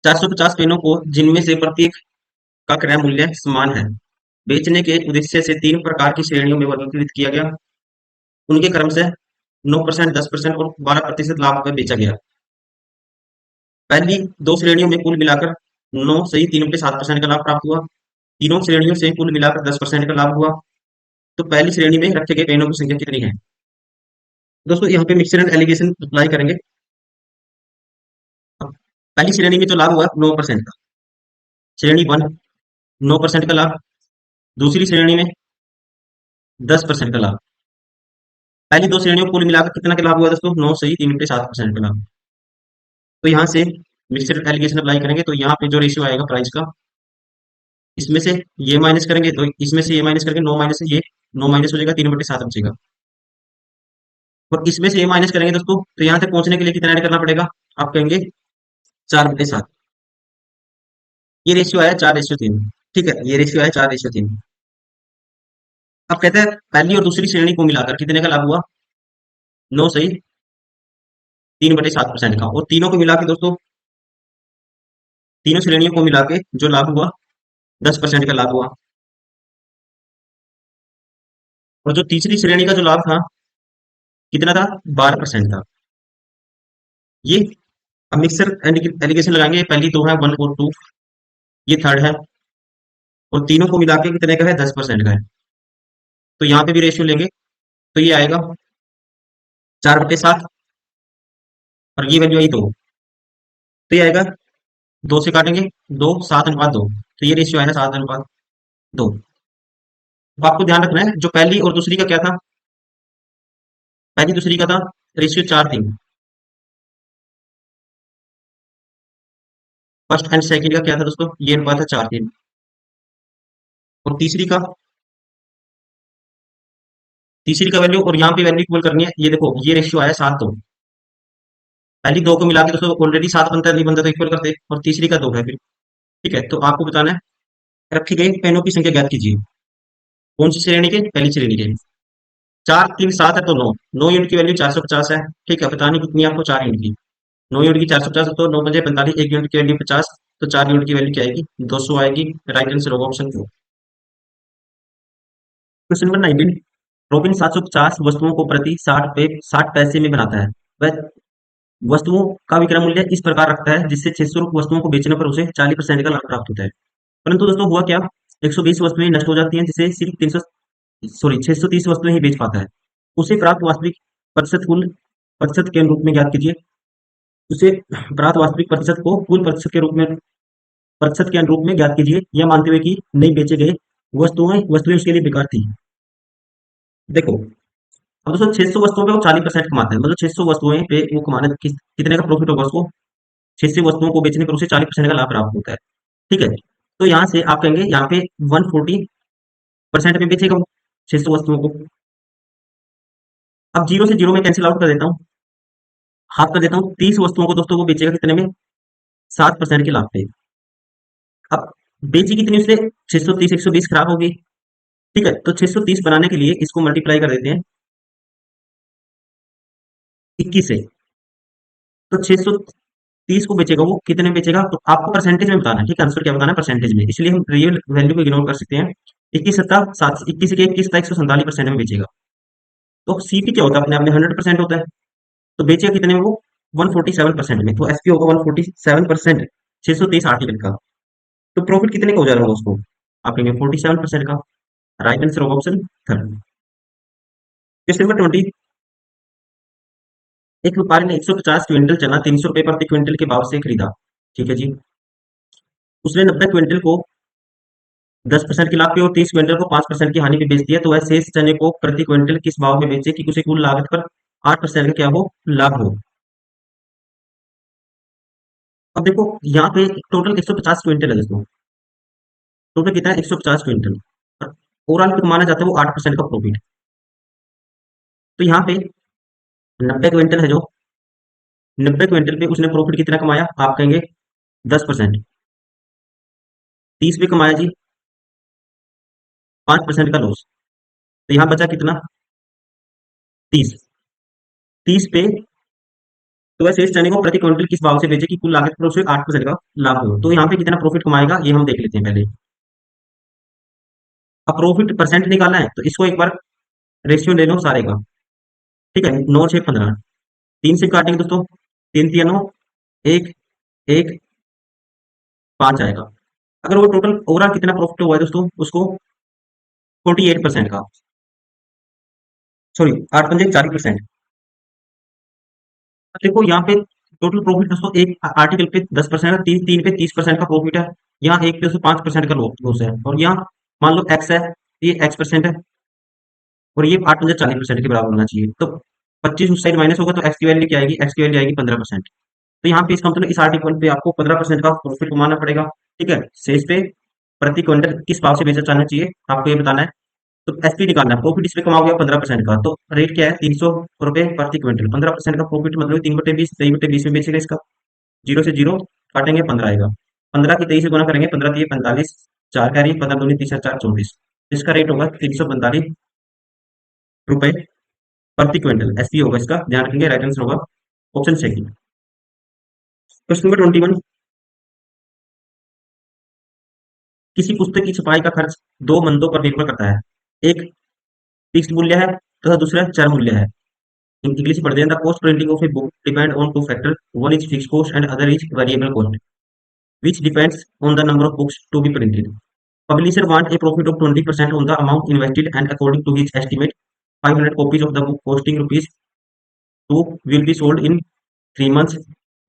450 पेनों को, जिनमें से प्रत्येक का क्रय मूल्य समान है, बेचने के उद्देश्य से 3 प्रकार की श्रेणियों में वर्गीकृत किया गया। उनके क्रम से 9%, 10% और 12% लाभ पर बेचा गया। पहली दो श्रेणियों में कुल मिलाकर 9 सही 3/7% का लाभ प्राप्त हुआ। तीनों श्रेणियों से कुल मिलाकर 10% का लाभ हुआ। तो पहली श्रेणी में रखे गए पेनों की संख्या कितनी है। दोस्तों यहाँ पे मिक्सर एंड एलिगेशन अप्लाई करेंगे। अब पहली श्रेणी में जो लाभ हुआ 9% का, श्रेणी 1 9% का लाभ। दूसरी श्रेणी में 10% का लाभ। पहली दो श्रेणियों को कुल मिलाकर कितना का लाभ हुआ दोस्तों, 9 सही 3/7% का लाभ। तो यहाँ से मिक्सर एलिगेशन अप्लाई करेंगे, तो यहाँ पे जो रेशियो आएगा प्राइस का, इसमें से ये माइनस करेंगे तो इसमें से ये माइनस करेंगे, 9 माइनस से ये 9 माइनस हो जाएगा, 3/7 बचेगा। और इसमें से ये माइनस करेंगे दोस्तों, तो यहाँ तक पहुंचने के लिए कितना ऐड करना पड़ेगा, आप कहेंगे 4/7। ये रेशियो आया 4:3। ठीक है, ये रेशियो आया 4:3। अब कहते हैं पहली और दूसरी श्रेणी को मिलाकर कितने का लाभ हुआ, 9 सही 3/7% का। और तीनों को मिला के दोस्तों, तीनों श्रेणियों को मिला के जो लाभ हुआ 10% का लाभ हुआ। और जो तीसरी श्रेणी का जो लाभ था कितना था, 12% था। ये अब मिक्सर एलिगेशन लगाएंगे, पहली दो है 1 और 2, ये थर्ड है, और तीनों को मिला के कितने का है, 10% का है। तो यहाँ पे भी रेशियो लेंगे, तो ये आएगा 4/7, और ये वैल्यू आई 2। तो ये आएगा, 2 से काटेंगे, 2 7/2। तो ये रेशियो आएगा 7/2। तो आपको ध्यान रखना है, जो पहली और दूसरी का क्या था, पहली दूसरी का था रेशियो 4:3। फर्स्ट एंड सेकंड का क्या था दोस्तों, ये अनुपात है 4:3। और तीसरी का वैल्यू, और यहाँ पे वैल्यू इक्वल करनी है, ये देखो ये रेशियो आया 7:2। पहली दो को मिला के दोस्तों ऑलरेडी 7 बनता है, नहीं बनता तो इक्वल करते, और तीसरी का 2 है फिर। ठीक है, तो आपको बताना है रखी गई पेनों की संख्या ज्ञात कीजिए। कौन सी श्रेणी के, पहली श्रेणी के। 4 3 7 है तो 9 9 यूनिट की वैल्यू 450 है। ठीक है, बतानी कितनी है आपको, 4 यूनिट की। 9 यूनिट की 450, तो 9 5 45, 1 यूनिट की वैल्यू 50, तो 4 यूनिट की वैल्यू क्या आएगी, 200 आएगी। राइट आंसर होगा ऑप्शन 2। Question number 19। रॉबिन 750 वस्तुओं को प्रति 60 पैसे में बनाता है। वह वस्तुओं का विक्रय मूल्य इस प्रकार रखता है जिससे 600 वस्तुओं को बेचने पर उसे 40% का लाभ प्राप्त होता है। परंतु दोस्तों हुआ क्या, 120 वस्तुएं नष्ट हो जाती हैं जिसे सिर्फ 630 वस्तुएं ही बेच पाता है। उसे प्राप्त वास्तविक प्रतिशत कुल प्रतिशत के रूप में ज्ञात कीजिए। उसे प्राप्त वास्तविक प्रतिशत को कुल प्रतिशत के अनुरूप में ज्ञात कीजिए, यह मानते हुए कि नहीं बेचे गए वस्तुएं वस्तुएं उसके लिए बेकार थी। देखो, अब दोस्तों 600 वस्तुओं पे वो 40% कमाता है, मतलब 600 वस्तुएं पे वो कमाने कितने का प्रॉफिट होगा उसको, 600 वस्तुओं को बेचने पर उसे 40% का लाभ प्राप्त होता है। ठीक है, तो यहाँ से आप कहेंगे यहाँ पे 140% में बेचेगा वो 600 वस्तुओं को। अब जीरो से जीरो में कैंसिल आउट कर देता हूँ, हाफ कर देता हूँ, 30 वस्तुओं को दोस्तों वो बेचेगा कितने में, 7% के लाभ पे। अब बेची कितनी उसने, 630 120 खराब होगी। ठीक है, तो 630 बनाने के लिए इसको मल्टीप्लाई कर देते हैं 21 से, तो 630 को बेचेगा वो कितने में बेचेगा, तो आपको परसेंटेज में बताना है। ठीक है, आंसर क्या बताना है, परसेंटेज में, इसलिए हम रियल वैल्यू को इग्नोर कर सकते हैं। 21 सत्ता 7, 21 के 21 147% में बेचेगा। तो सीपी क्या होता है, अपने आप में 100% होता है। तो बेचेगा कितने में वो, 147% में, तो एसपी होगा 147% 630 आर्टिकल का। तो प्रॉफिट कितने का हो जा रहा होगा उसको, आप कहेंगे 47% का। राइट आंसर होगा ऑप्शन थर्ड। क्वेश्चन नंबर 20, एक व्यापारी ने 150 क्विंटल चना 300 रुपए प्रति क्विंटल के भाव से खरीदा। ठीक है जी, उसने 90 क्विंटल को 10% के लाभ पे और 30 क्विंटल को 5% की हानि पे बेच दिया, तो वह शेष चने को प्रति क्विंटल किस भाव में बेचे कि उसे कुल लागत पर 8% का क्या हो, लाभ हो। अब देखो यहाँ पे टोटल 150 क्विंटल है दोस्तों, टोटल कितना है 150 क्विंटल, ओवरऑल पे कमाना चाहते हैं वो 8% का प्रॉफिट। तो यहाँ पे 90 क्विंटल है जो, 90 क्विंटल पे उसने प्रॉफिट कितना कमाया, आप कहेंगे 10%। 30 पे कमाया जी 5% का लॉस, तो यहाँ बचा कितना, 30। 30 पे तो वैसे इस चने को प्रति क्विंटल किस भाव से बेचे कि कुल लागत पर उसे 8% का लाभ हो, तो यहाँ पे कितना प्रॉफिट कमाएगा ये हम देख लेते हैं पहले। अब प्रॉफिट परसेंट निकालना है, तो इसको एक बार रेशियो ले लो सारे का। ठीक है, 9 6 15, 3 से काटेंगे दोस्तों, 3 3 9, 1 1 5 आएगा। अगर वो टोटल ओवरऑल कितना प्रॉफिट हुआ है दोस्तों उसको, 48% का, सॉरी 8 5 40%। देखो यहाँ पे टोटल प्रॉफिट दोस्तों एक आर्टिकल पे 10%, तीन तीन पे 30% का प्रॉफिट है, यहाँ एक पे 5% का लॉस है, और यहाँ मान लो एक्स है, ये x% है, और ये 8 5 40% के बराबर होना चाहिए। तो 25 उस साइड माइनस होगा तो एक्स की वैल्यू क्या आएगी, एक्स की वैल्यू आएगी 15%। तो यहाँ पे इसका मतलब इस आर्टिकल पे आपको 15% का प्रॉफिट कमाना पड़ेगा। ठीक है, शेष पे प्रति क्विंटल किस भाव से बेचा जाना चाहिए आपको ये बताना है। तो एसपी निकालना है, प्रॉफिट इस पे कमाओगे 15% का, तो रेट क्या है 300 रुपए प्रति क्विंटल, 15% का प्रॉफिट मतलब 3/20, 23/20 में बेचेगा इसका। जीरो से जीरो काटेंगे 15 आएगा, 15 की 23 से गुना करेंगे, 15 3 45, 4 कैरी, 15 दूनी 30 4 34, इसका रेट होगा 345 रुपए प्रति क्विंटल, एसपी होगा इसका, ध्यान रखेंगे। राइट आंसर होगा ऑप्शन सेकंड। क्वेश्चन नंबर 21, किसी पुस्तक की छपाई का खर्च दो मंदों पर निर्भर करता है, एक फिक्स्ड मूल्य है तथा दूसरा चर मूल्य है। In English पढ़ते हैं, the cost printing of a book depend on two factors, one is fixed cost and other is variable cost, which depends on the number of books to be printed. Publisher want a profit of 20% on the amount invested, and according to his estimate 500 copies of the book costing rupees 2 will be sold in 3 months.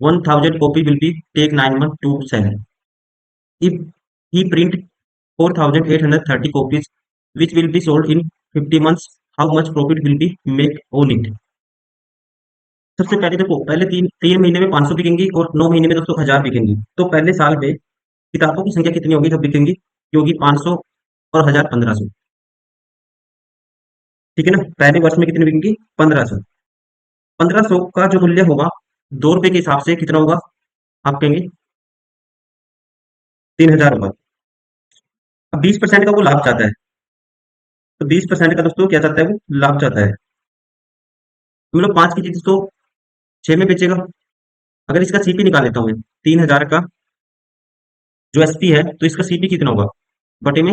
1000 copy will be take 9 months to sell. If he print 4830 copies which will be sold in 50 months, how much profit will be make on it? सबसे पहले देखो, पहले तीन तीन महीने में 500 बिकेंगी और 9 महीने में दोस्तों 1000 बिकेंगी, तो पहले साल में किताबों की संख्या कितनी होगी जब बिकेंगी, ये होगी 500 और 1000 1500। ठीक है ना, पहले वर्ष में कितनी बिकेंगी 1500। 1500 का जो मूल्य होगा 2 रुपए के हिसाब से कितना होगा, आप कहेंगे 3000 होगा। अब 20% का वो लाभ चाहता है, तो 20% का दोस्तों क्या चाहता है, वो लाभ चाहता है। तो मतलब 5 की चीज तो 6 में बेचेगा। अगर इसका सीपी निकाल लेता हूँ मैं, 3000 का जो एसपी है, तो इसका सीपी कितना होगा, बटे में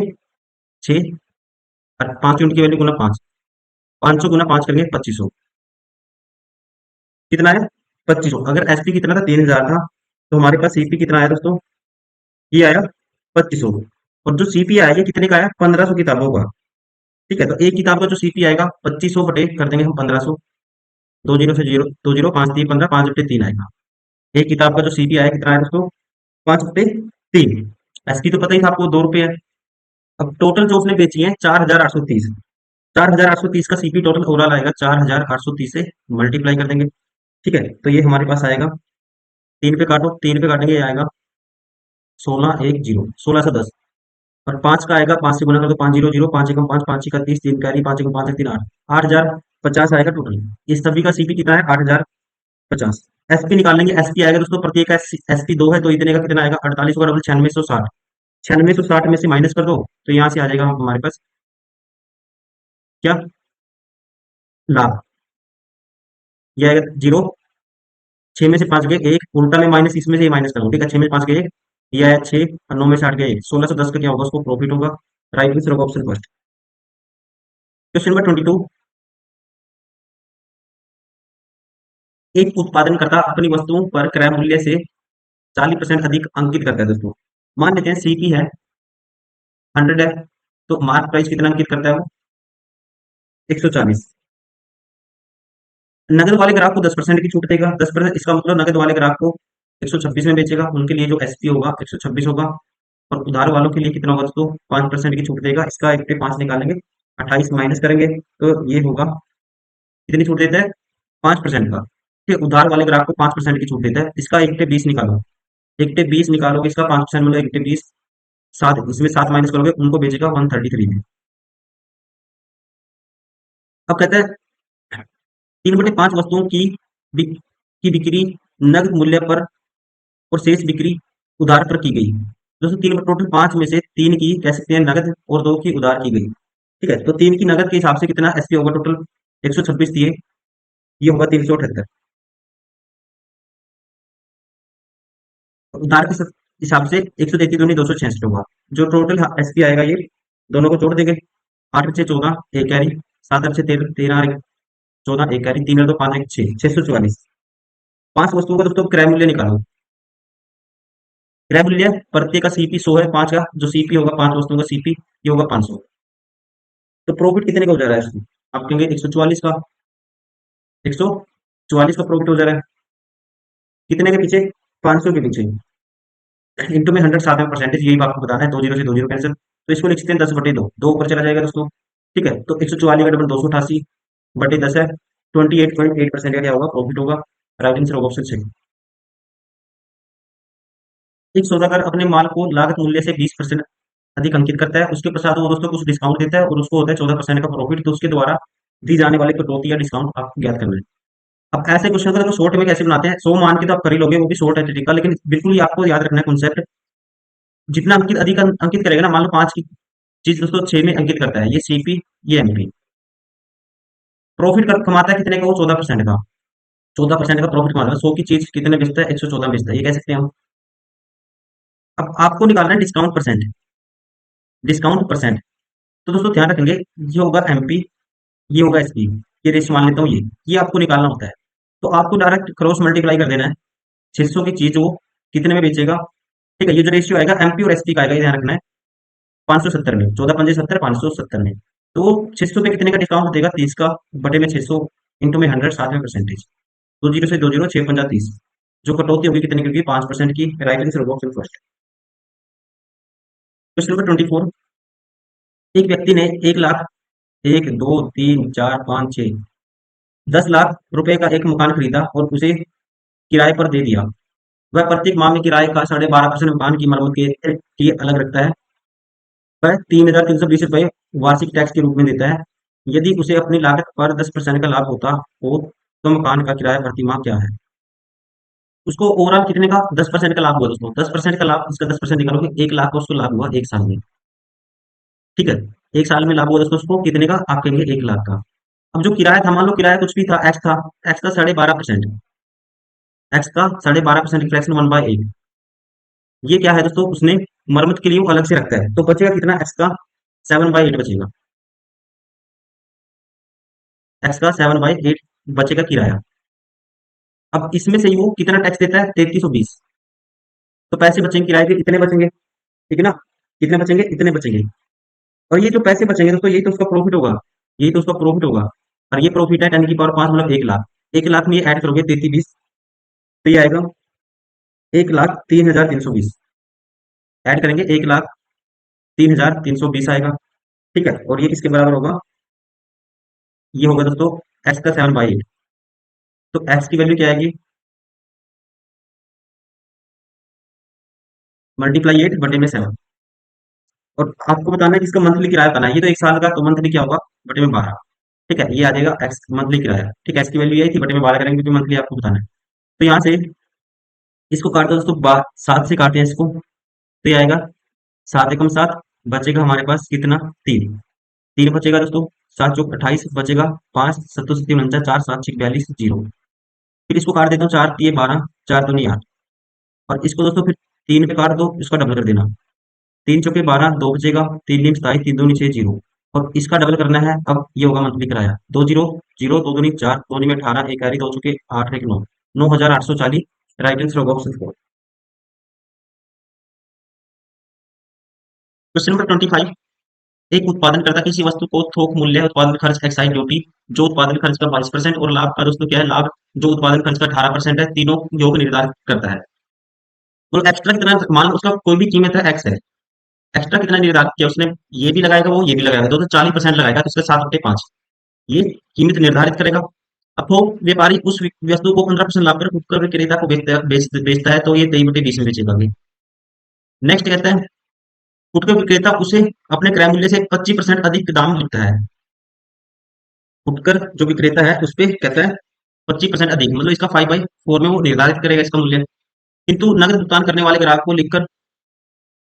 6, और 5 यूनिट की वैल्यू गुना 5, 500 गुना 5 करेंगे 2500, कितना है 2500। अगर एसपी कितना था, 3000 था, तो हमारे पास सीपी कितना आया दोस्तों, ये आया 2500। और जो सीपी आया ये कितने का आया, 1500 किताबों का। ठीक है, तो एक किताब का जो सीपी आएगा 2500 बटे कर देंगे हम 1500, दो जीरो से जीरो, दो जीरो, पाँच तीन 15, 5 बटे 3 आएगा। एक किताब का जो सीपी आया कितना आया दोस्तों, 5/3। एसपी तो पता ही था आपको, 2 रुपये है। अब टोटल जो उसने बेची है 4830, 4830 का सीपी टोटल ओवरऑल आएगा, 4830 से मल्टीप्लाई कर देंगे। ठीक है, तो ये हमारे पास आएगा, 3 पे काटो, 3 पे काटेंगे, ये आएगा 1610, 1610। और 5 का आएगा, 5 से गुना कर दो, 500, 5 एकम 5, 5 छक्का 30, 3 कैरी, 5 एकम 5 है 3, 8, 8050 आएगा टोटल। इस सभी का सीपी कितना है, 8050। एसपी निकालेंगे, एसपी आएगा दोस्तों, प्रत्येक का एसपी 2 है, तो इतने का कितना आएगा, 48 का डबल 9660, 9660 में से माइनस कर दो, तो यहाँ से आ जाएगा हमारे पास क्या, लाभ। ये आएगा जीरो, 6 में से 5 गए 1, उल्टा में माइनस, इसमें से ये माइनस करो, ठीक है, 6 में से 5 गए 1, ये आया 6, और 9 में से 8 गए 1, 1610 का क्या होगा, उसको प्रॉफिट होगा। राइट आंसर होगा ऑप्शन फर्स्ट। Question number 22। एक उत्पादनकर्ता अपनी वस्तुओं पर क्रय मूल्य से 40% अधिक अंकित करता है दोस्तों। मान लेते हैं सीपी है 100 है, तो मार्क प्राइस कितना अंकित करता है वो, 140। नगद वाले ग्राहक को 10% की छूट देगा, 10%, इसका मतलब नगद वाले ग्राहक को 126 में बेचेगा, उनके लिए जो एसपी होगा 126 होगा। और उधार वालों के लिए कितना होगा दोस्तों, 5% की छूट देगा। इसका 1/5 निकालेंगे, 28 माइनस करेंगे, तो ये होगा, कितनी छूट देता है, 5% का। ठीक है, उधार वाले ग्राहक को 5% की छूट देता है, इसका 1/20 निकालो, 1/20 निकालोगे, इसका 5% मतलब 1/20, 7, इसमें 7 माइनस करोगे, उनको बेचेगा 133 में। अब कहते हैं 3/5 वस्तुओं की बिक्री नगद मूल्य पर और शेष बिक्री उधार पर की गई। दोस्तों तीन, टोटल 5 में से 3 की कह सकते हैं नगद और 2 की उधार की गई। ठीक है, तो 3 की नगद के हिसाब से कितना एसपी होगा टोटल, 126 दिए, ये होगा 378। उधार के हिसाब से 133 दूनी 266 होगा। जो टोटल एसपी आएगा ये, दोनों को जोड़ देंगे, 8 × 6 = 14, एक कैरी, 7 × 8 = 13, 13 × 14 एक कैरी, 3 × 2 = 5, 1 6, 644। 5 वस्तुओं का दोस्तों क्रय मूल्य निकालो। क्रय मूल्य प्रत्येक का सीपी 100 है, 5 का जो सीपी होगा, 5 वस्तुओं का सीपी ये होगा 500। तो प्रॉफिट कितने का हो जा रहा है इसमें, आप कहेंगे 144 का, 144 का प्रॉफिट हो जा रहा है, कितने के पीछे, 500 के पीछे, इंटू में 100, साथ में परसेंटेज, यही आपको बताना है, 2 0 से 2 0 कैंसिल, तो इसको लिख सकते हैं 10/2, 2 ऊपर चला जाएगा दोस्तों। ठीक है, तो 144 का डबल 288/10 है, 28.8% का क्या होगा, प्रॉफिट होगा। राइट आंसर होगा ऑप्शन सी। एक सौदागर अपने माल को लागत मूल्य से 20% अधिक अंकित करता है, उसके पश्चात वो दोस्तों कुछ डिस्काउंट देता है और उसको होता है 14% का प्रॉफिट, तो उसके द्वारा दी जाने वाली कटौती या डिस्काउंट आपको ज्ञात करना है। अब ऐसे क्वेश्चन को देखो शॉर्ट में कैसे बनाते हैं, 100 मान के तो आप कर ही लोगे, वो भी शॉर्ट है तरीका, लेकिन बिल्कुल ही आपको याद रखना है कॉन्सेप्ट। जितना अंकित अधिक अंकित करेगा ना, मान लो 5 की चीज दोस्तों 6 में अंकित करता है, ये सीपी ये एमपी, प्रॉफिट कमाता है कितने का, वो 14% का, 14% का प्रॉफिट कमाता है। 100 की चीज कितने बेचता है, 114 बेचता है, ये कह सकते हैं हम। अब आपको निकालना है डिस्काउंट परसेंट, डिस्काउंट परसेंट। तो दोस्तों ध्यान रखेंगे, ये होगा एमपी, ये होगा एसपी, ये रेशियो मान लेता हूँ, ये आपको निकालना होता है। तो आपको डायरेक्ट क्रॉस मल्टीप्लाई कर देना है, 600 की चीज वो कितने में बेचेगा। ठीक है, ये जो रेशियो आएगा एमपी और एसपी का आएगा, ये ध्यान रखना है, 570 में, 14×5 = 70, 570 में। तो 600 पे कितने का डिस्काउंट देगा, 30 का, बटे में 600, इंटू में 100, साथ में परसेंटेज, 2 0 से 2 0, 6×5 = 30, जो कटौती होगी कितने की, 5% की। राइट आंसर होगा ऑप्शन फर्स्ट। Question number 24। एक व्यक्ति ने 1 लाख, 1 2 3 4 5 6, 10 लाख रुपए का एक मकान खरीदा और उसे किराए पर दे दिया। वह प्रत्येक माह में किराए का 12.5% मकान की मरम्मत के अलग रखता है। वह 3,320 रुपये वार्षिक टैक्स के रूप में देता है। यदि उसे अपनी लागत पर 10% का लाभ होता हो, तो मकान का किराया प्रति माह क्या है। उसको ओवरऑल कितने का, 10% का लाभ हुआ दोस्तों, 10% का लाभ, इसका 10% निकालोगे, 1 लाख का उसको लाभ हुआ 1 साल में। ठीक है, 1 साल में लाभ हुआ दोस्तों उसको कितने का, आप कहेंगे 1 लाख का। अब जो किराया था, मान लो किराया कुछ भी था, एक्स था, एक्स का 12.5%, एक्स का 12.5% फ्रैक्शन 1/8, ये क्या है दोस्तों, उसने मरम्मत के लिए वो अलग से रखता है, तो बचेगा कितना, एक्स का 7/8 बचेगा, एक्स का 7/8 बचेगा किराया। अब इसमें से ही वो कितना टैक्स देता है, 3320। तो पैसे बचेंगे किराए के, इतने बचेंगे, ठीक है ना। कितने बचेंगे, इतने बचेंगे। और ये जो पैसे बचेंगे दोस्तों, यही तो उसका प्रॉफिट होगा, यही तो उसका प्रॉफिट होगा। और ये प्रॉफिट है 10 की पावर 5 मतलब 1 लाख। 1 लाख में ये ऐड करोगे 3320, तो ये आएगा 1,03,320। ऐड करेंगे 1,03,320 आएगा। ठीक है, और ये किसके बराबर होगा, ये होगा दोस्तों एक्स का 7/8। तो एक्स की वैल्यू क्या आएगी, मल्टीप्लाई 8/7। और आपको बताना है कि इसका मंथली किराया बताना है, ये तो 1 साल का, तो मंथली क्या होगा, बटे में 12। ठीक है, ये आ जाएगा एक्स मंथली किराया। ठीक है, एक्स की वैल्यू यही थी, बटे में 12 करेंगे क्योंकि मंथली आपको बताना है। तो यहाँ से इसको काट दो दोस्तों, 7 से काटते हैं इसको, तो ये आएगा 7 एकम 7, बचेगा हमारे पास कितना, 3। 3 बचेगा दोस्तों, 7 चौक 28 बचेगा, 5 सत्तू सत्ती 49, 4 7 6 42 0। फिर इसको काट देता हूँ, 4 तिये 12, 4 दूनी 8। और इसको दोस्तों फिर 3 पे काट दो, इसका डबल कर देना, 3 चौके 12, 2 बचेगा, 3 दूनी 27, 3 दूनी 6 0। और इसका डबल करना है, अब ये होगा मंथली किराया, 2 0 0, 2 दूनी 4, 2 में 18, एक 2 चौके 8 एक 9, 9,840। राइट आंसर होगा ऑप्शन 4। Question number 25। एक उत्पादनकर्ता किसी वस्तु को थोक मूल्य उत्पादन खर्च एक्साइज ड्यूटी, जो उत्पादन खर्च का 22% और लाभ का दोस्तों क्या है, लाभ जो उत्पादन खर्च का 18% है, तीनों योग निर्धारित करता है। तो एक्स्ट्रा कितना, मान लो उसका कोई भी कीमत है एक्स है, एक्स्ट्रा कितना निर्धारित किया उसने, ये भी लगाएगा वो, ये भी लगाएगा, तो 40% लगाएगा, तो उसका 7/5 ये कीमत निर्धारित करेगा। अब वो व्यापारी उस वस्तु को 15% लाभ पर फुटकर विक्रेता को बेचता है, तो ये 23/20 में बेचेगा। नेक्स्ट कहता है, फुटकर विक्रेता उसे अपने क्रय मूल्य से 25% अधिक दाम लिखता है। फुटकर जो विक्रेता है उस पे कहता है 25% अधिक, मतलब इसका 5/4 में वो निर्धारित करेगा इसका मूल्य। किंतु नगद भुगतान करने वाले ग्राहक को लिखकर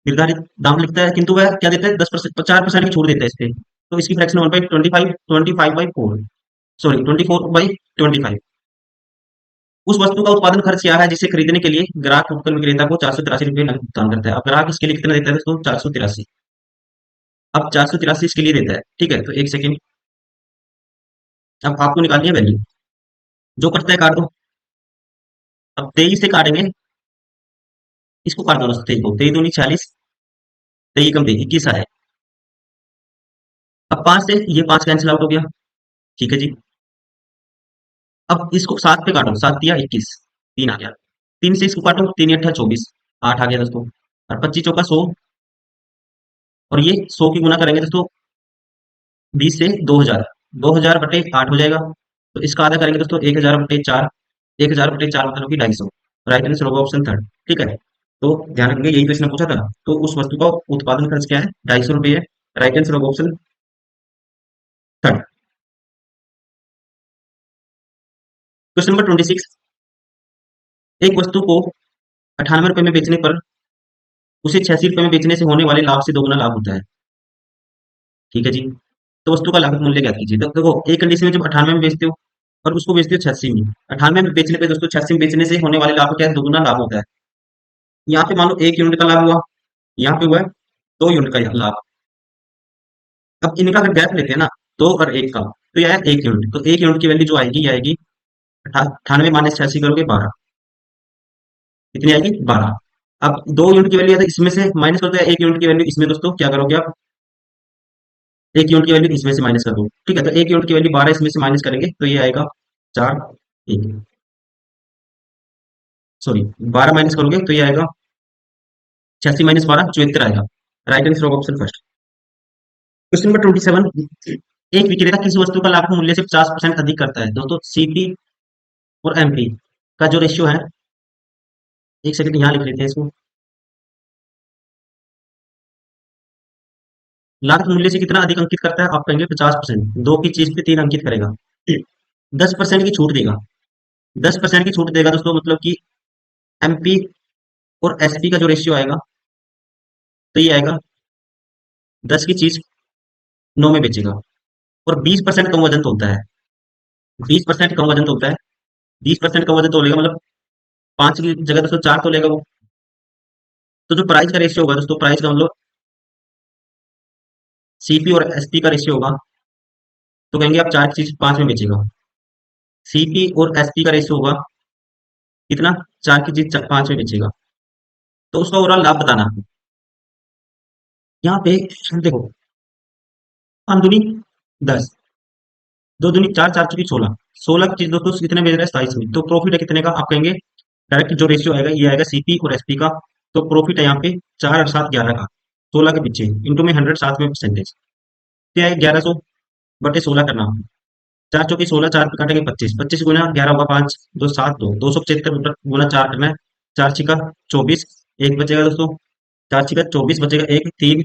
निर्धारित दाम लिखता है, किंतु वह क्या देता है, 10%, 4% की छूट देता है इस पे। तो इसकी फ्रैक्शन 1/25, 25/4, सॉरी 24/25। उस वस्तु का उत्पादन खर्च क्या है जिसे खरीदने के लिए ग्राहक फुटकर विक्रेता को 483 रुपये नगद भुगतान करता है। अब ग्राहक इसके लिए कितना देता है दोस्तों, 483। अब 483 इसके लिए देता है, ठीक है, तो एक सेकेंड। अब आपको निकालनी है वैल्यू, जो कटता है काट दो। अब 23 से काटेंगे, इसको काट दो दोस्तों, 23 को, 23 दूनी 46, 23 कम 23 21 आए। अब 5 से ये 5 कैंसिल आउट हो गया, ठीक है जी। अब इसको 7 पे काटो, 7 तिया 21, 3 आ गया। 3 से इसको काटो, 3 × 8 = 24, 8 आ गया दोस्तों। और 25 चौका 100, और ये 100 की गुना करेंगे दोस्तों 20 से 2000, 2000/8 हो जाएगा। तो इसका आधा करेंगे दोस्तों 1000/4, 1000/4 मतलब कि 250। राइट आंसर होगा ऑप्शन थर्ड। ठीक है, तो ध्यान रखेंगे, यही तो इसने पूछा था। तो उस वस्तु का उत्पादन खर्च क्या है, 250 रुपये है। राइट आंसर होगा ऑप्शन थर्ड। Question number 26। एक वस्तु को 98 रुपये में बेचने पर उसे 86 रुपये में बेचने से होने वाले लाभ से दोगुना लाभ होता है। ठीक है जी, तो वस्तु का लागत मूल्य ज्ञात कीजिए। तो देखो, एक कंडीशन में जब 98 में बेचते हो और उसको बेचते हो 86 में, 98 में बेचने पे दोस्तों 86 में बेचने से होने वाले लाभ क्या है, दोगुना लाभ होता है। यहाँ पे मान लो 1 यूनिट का लाभ हुआ, यहाँ पे हुआ है 2 यूनिट का लाभ। अब इनका अगर गैप लेते हैं ना, 2 और 1 का, तो यह है 1 यूनिट। तो 1 यूनिट की वैल्यू जो आएगी, ये आएगी 98 - 86 करोगे 12, कितनी आएगी 12। अब 2 यूनिट की वैल्यू है तो इसमें से माइनस करते हैं 1 यूनिट की वैल्यू, इसमें दोस्तों क्या करोगे आप, 1 यूनिट की वैल्यू इसमें से माइनस कर दो। ठीक है, तो 1 यूनिट की वैल्यू 12 इसमें से माइनस करेंगे तो ये आएगा 4 1, सॉरी 12 माइनस करोगे तो ये आएगा 86 - 12 74 आएगा। राइट आंसर होगा ऑप्शन फर्स्ट। Question number 27। एक विक्रेता किसी वस्तु का लाभ मूल्य से 50% अधिक करता है दोस्तों, सीपी और एमपी का जो रेशियो है, एक सेकंड यहाँ लिख लेते हैं इसको। लागत मूल्य से कितना अधिक अंकित करता है, आप कहेंगे 50%, 2 की चीज पे 3 अंकित करेगा, 10% की छूट देगा। 10% की छूट देगा दोस्तों, मतलब कि एमपी और एसपी का जो रेशियो आएगा, तो ये आएगा 10 की चीज 9 में बेचेगा। और 20% कम वजन तो होता है, 20% कम वजन तो होता है, 20% कम वजन तो लेगा, मतलब 5 की जगह दोस्तों 4 तो लेगा वो। तो जो प्राइस का रेशियो होगा दोस्तों, प्राइस का मतलब सीपी और एसपी का रेशियो होगा, तो कहेंगे आप 4 की चीज 5 में बेचेगा। सीपी और एसपी का रेशियो होगा कितना, 4 की चीज 5 में बेचेगा, तो उसका ओवरऑल लाभ बताना है। यहाँ पे देखो, 5 दूनी 10, 2 दूनी 4, 4 चौकी 16, 16 की चीज दोस्तों कितने बेच रहा है, 27 में, तो प्रॉफिट है कितने का, आप कहेंगे डायरेक्ट जो रेशियो आएगा ये आएगा सीपी और एसपी का। तो प्रॉफिट है यहाँ पे 4 और 7 11 का, 16 के पीछे इंटू में 100, 7 में परसेंटेज, क्या है 1100 बटे 16 करना। 4 चौकी 16, 4 पे काटेंगे 25, 25 गुना 11 होगा 5, 2 7, 275 गुना 4 करना है, 4 छिका 24, एक बचेगा दोस्तों, 4 छिका 24 बचेगा, एक 3,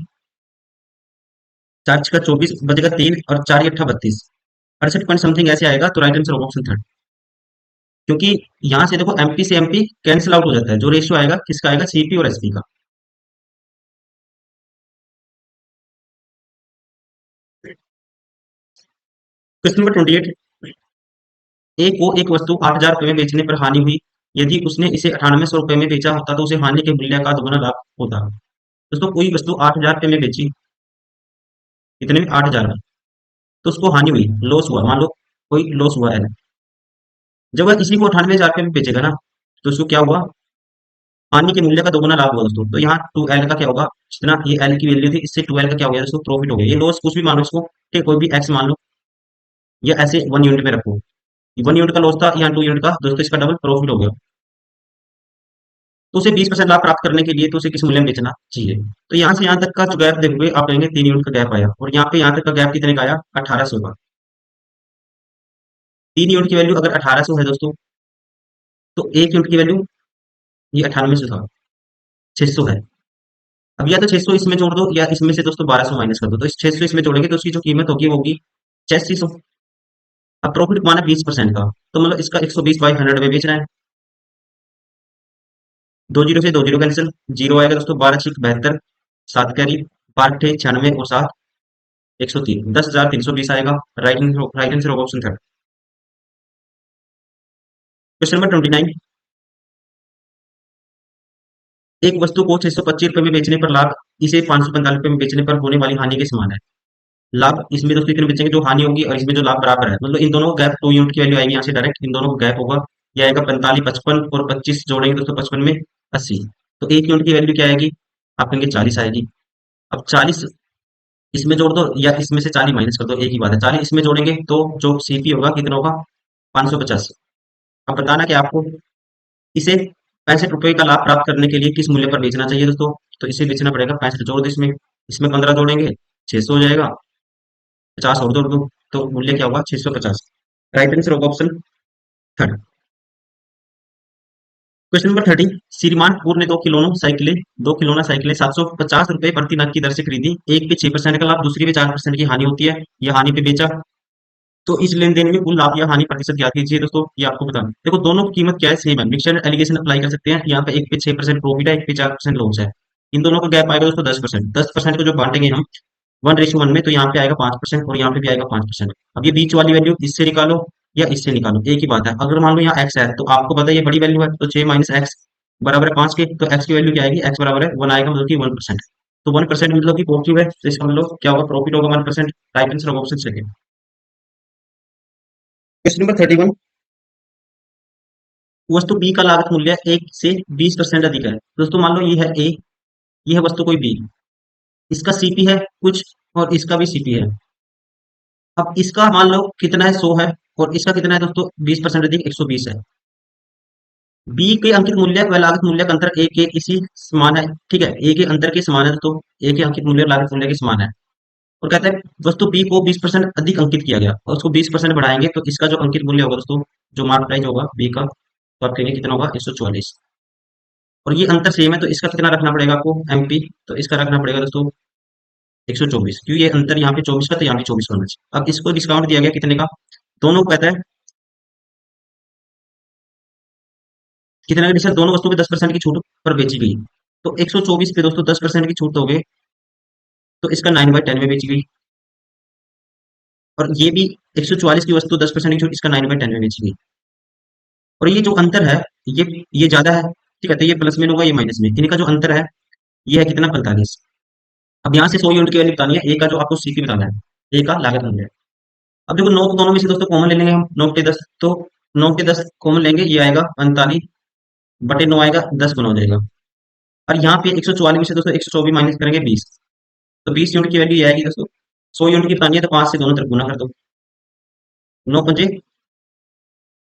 4 छिका 24 बचेगा 3, और 4 अट्ठा 32, 68 पॉइंट समथिंग ऐसे आएगा। तो राइट आंसर ऑप्शन थर्ड, क्योंकि यहाँ से देखो एमपी से एमपी कैंसिल आउट हो जाता है, जो रेशियो आएगा किसका आएगा, सीपी और एसपी का। क्वेश्चन नंबर 28, ए को एक वस्तु 8,000 रुपए में बेचने पर हानि हुई, यदि उसने इसे 9800 रुपए में बेचा होता तो उसे हानि के मूल्य का दोगुना लाभ होता। दोस्तों कोई वस्तु 8,000 रुपए में बेची, कितने में, 8,000 में, तो उसको हानि हुई, लॉस हुआ, मान लो कोई लॉस हुआ है, जब वह इसी को 98,000 रुपए में बेचेगा ना, तो उसको क्या हुआ, हानि के मूल्य का दोगुना लाभ हुआ दोस्तों। तो यहाँ 2L का क्या होगा, जितना ये L की वैल्यू थी, इससे 2L का क्या हो गया दोस्तों, प्रॉफिट हो गया। ये लॉस कुछ भी मान लो इसको, ठीक, कोई भी एक्स मान लो, या ऐसे 1 यूनिट में रखो, 1 यूनिट का लॉस था, यहाँ 2 यूनिट का, दोस्तों इसका डबल प्रॉफिट हो गया। तो उसे 20% लाभ प्राप्त करने के लिए तो उसे किस मूल्य में बेचना चाहिए। तो यहाँ से यहाँ तक का जो गैप देखोगे आप कहेंगे 3 यूनिट का गैप आया, और यहाँ पे यहाँ तक का गैप कितने का आया, 1800 का। 3 यूनिट की वैल्यू अगर 1800 है दोस्तों, तो 1 यूनिट की वैल्यू ये 98 से था, 600 है। अब या तो 600 इसमें जोड़ दो, या इसमें से दोस्तों 1200 माइनस कर दो, तो इस 600 इसमें जोड़ेंगे तो उसकी जो कीमत होगी वो होगी 8600। अब प्रॉफिट माना 20% का, तो मतलब इसका 120 बाई 100 में बेच रहा है। 2 जीरो से 2 जीरो कैंसिल, जीरो आएगा दोस्तों, 12 छिक 72, 7 कैरी, 12 ठे 96 और 7 103, 10,320 आएगा। राइट आंसर होगा ऑप्शन थर्ड। क्वेश्चन नंबर 29, एक वस्तु को 625 रुपए में बेचने पर लाभ, इसे 545 रुपए में बेचने पर होने वाली हानि के समान है। लाभ इसमें दोस्तों इतने बेचेंगे जो हानि होगी, और इसमें जो लाभ बराबर है, मतलब इन दोनों का गैप 2 यूनिट की वैल्यू आएगी, यहाँ से डायरेक्ट इन दोनों का गैप होगा, ये आएगा 45 55, और 25 जोड़ेंगे दोस्तों 55 में 80, तो 1 यूनिट की वैल्यू क्या आएगी, आप कहेंगे 40 आएगी। अब 40 इसमें जोड़ दो, या इसमें से 40 माइनस कर दो, एक ही बात है, 40 इसमें जोड़ेंगे तो जो सीपी होगा कितना होगा, 550। अब बताना कि आपको इसे 65 रुपए का लाभ प्राप्त करने के लिए किस मूल्य पर बेचना चाहिए दोस्तों। तो इसे बेचना पड़ेगा 65, जोड़ दो इसमें, इसमें 15 जोड़ेंगे 600 हो जाएगा, 50 और जोड़ दो, तो मूल्य क्या होगा, 650। राइट आंसर होगा ऑप्शन थर्ड। क्वेश्चन नंबर 30, श्रीमान कपूर ने दो खिलौना साइकिलें 750 रुपए प्रति नग की दर से खरीदी, एक पे 6% का लाभ, दूसरी पे 4% की हानि होती है, यह हानि पे बेचा, तो इस लेन देन में कुल लाभ या हानि प्रतिशत ज्ञात कीजिए दोस्तों, ये आपको बताना। देखो दोनों की कीमत क्या है, सेम है, मिक्सर एलिगेशन अप्लाई कर सकते हैं, यहाँ पे एक पे 6% प्रॉफिट है, एक पे 4% लॉस है। इन दोनों का गैप आएगा दोस्तों 10%, 10% को जो बांटेंगे हम 1:1 में, तो यहाँ पे आएगा 5%, और यहाँ पे भी आएगा 5%। अब ये बीच वाली वैल्यू इससे निकालो या इससे निकालो, एक ही बात है। अगर मान लो यहाँ एक्स है, तो आपको पता है ये बड़ी वैल्यू है, तो 6 माइनस एक्स बराबर है 5 के, तो एक्स की वैल्यू क्या आएगी, एक्स बराबर है 1 आएगा, मतलब कि 1%। तो 1% मतलब कि पॉजिटिव है, तो इसका मतलब क्या होगा, प्रॉफिट होगा 1%। राइट आंसर होगा ऑप्शन सेकंड। क्वेश्चन नंबर 31, वस्तु बी का लागत मूल्य 1 से 20% अधिक है। दोस्तों मान लो ये है ए, ये है वस्तु कोई बी, इसका सीपी है कुछ, और इसका भी सीपी है। अब इसका मान लो कितना है, 100 है, और इसका कितना है दोस्तों, 20% अधिक 120 है। बी के अंकित मूल्य व लागत मूल्य का अंतर ए के इसी समान है, ठीक है, ए के अंतर के समान है दोस्तों, ए के अंकित मूल्य और लागत मूल्य के समान है। और कहता है वस्तु बी को 20% अधिक अंकित किया गया, और उसको 20% बढ़ाएंगे तो इसका जो अंकित मूल्य होगा दोस्तों, जो मार्क प्राइस होगा बी का, तो आप कहेंगे कितना होगा, 144। और ये अंतर सेम है, तो इसका कितना रखना पड़ेगा आपको, एमपी, तो इसका रखना पड़ेगा दोस्तों 124, क्योंकि ये अंतर यहाँ पे 24 का, तो यहाँ पे 24 होना चाहिए। अब इसको डिस्काउंट दिया गया कितने का, दोनों को कहता है कितने का डिस्काउंट, दोनों वस्तु पे 10% की छूट पर बेची गई, तो 124 पे दोस्तों 10% की छूट दोगे, तो इसका 9/10 में बेची गई। और ये भी 144 की वस्तु 10% की छूट, इसका 9/10 में बेची गई। और ये जो अंतर है, ये ज्यादा है, ठीक है, तो ये प्लस में होगा, ये माइनस में, इनका जो अंतर है ये है कितना, 45। अब यहाँ से 100 यूनिट की वैल्यू बतानी है, ए का जो आपको सीपी बताना है, ए का लागत मूल्य है। अब देखो 9 तो दोनों में से दोस्तों कॉमन ले लेंगे हम, 9 के 10, तो 9 के 10 कॉमन लेंगे, ये आएगा 45, बटे 9 आएगा, 10 गुना हो जाएगा। और यहाँ पे 144 में से दोस्तों 124 माइनस करेंगे 20, तो 20 यूनिट की वैल्यू ये आएगी दोस्तों। 100 यूनिट की बतानी है तो 5 से दोनों तरफ गुना कर दो। 9 पंजे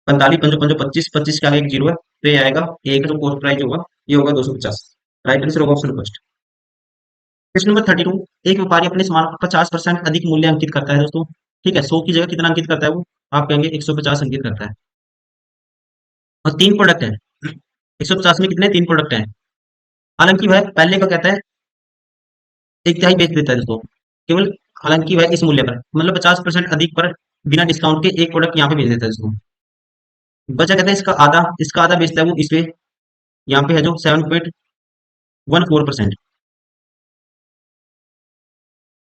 45, पंजो पंजो 25, 25 के आगे एक जीरो है, तो ये आएगा ए का जो कॉस्ट प्राइस होगा ये होगा 250। राइट आंसर होगा ऑप्शन फर्स्ट। Question number 32। एक व्यापारी अपने सामान को 50% अधिक मूल्य अंकित करता है दोस्तों। ठीक है, 100 की जगह कितना अंकित करता है वो? आप कहेंगे 150 अंकित करता है। और तीन प्रोडक्ट है, 150 में कितने? तीन प्रोडक्ट हैं। हालांकि वह पहले का कहता है एक तिहाई बेच देता है दोस्तों, केवल। हालांकि वह इस मूल्य पर, मतलब 50% अधिक पर, बिना डिस्काउंट के एक प्रोडक्ट यहाँ पे बेच देता है दोस्तों। बचा कहता है इसका आधा बेचता है वो इस पे, यहाँ पे है जो 7.14%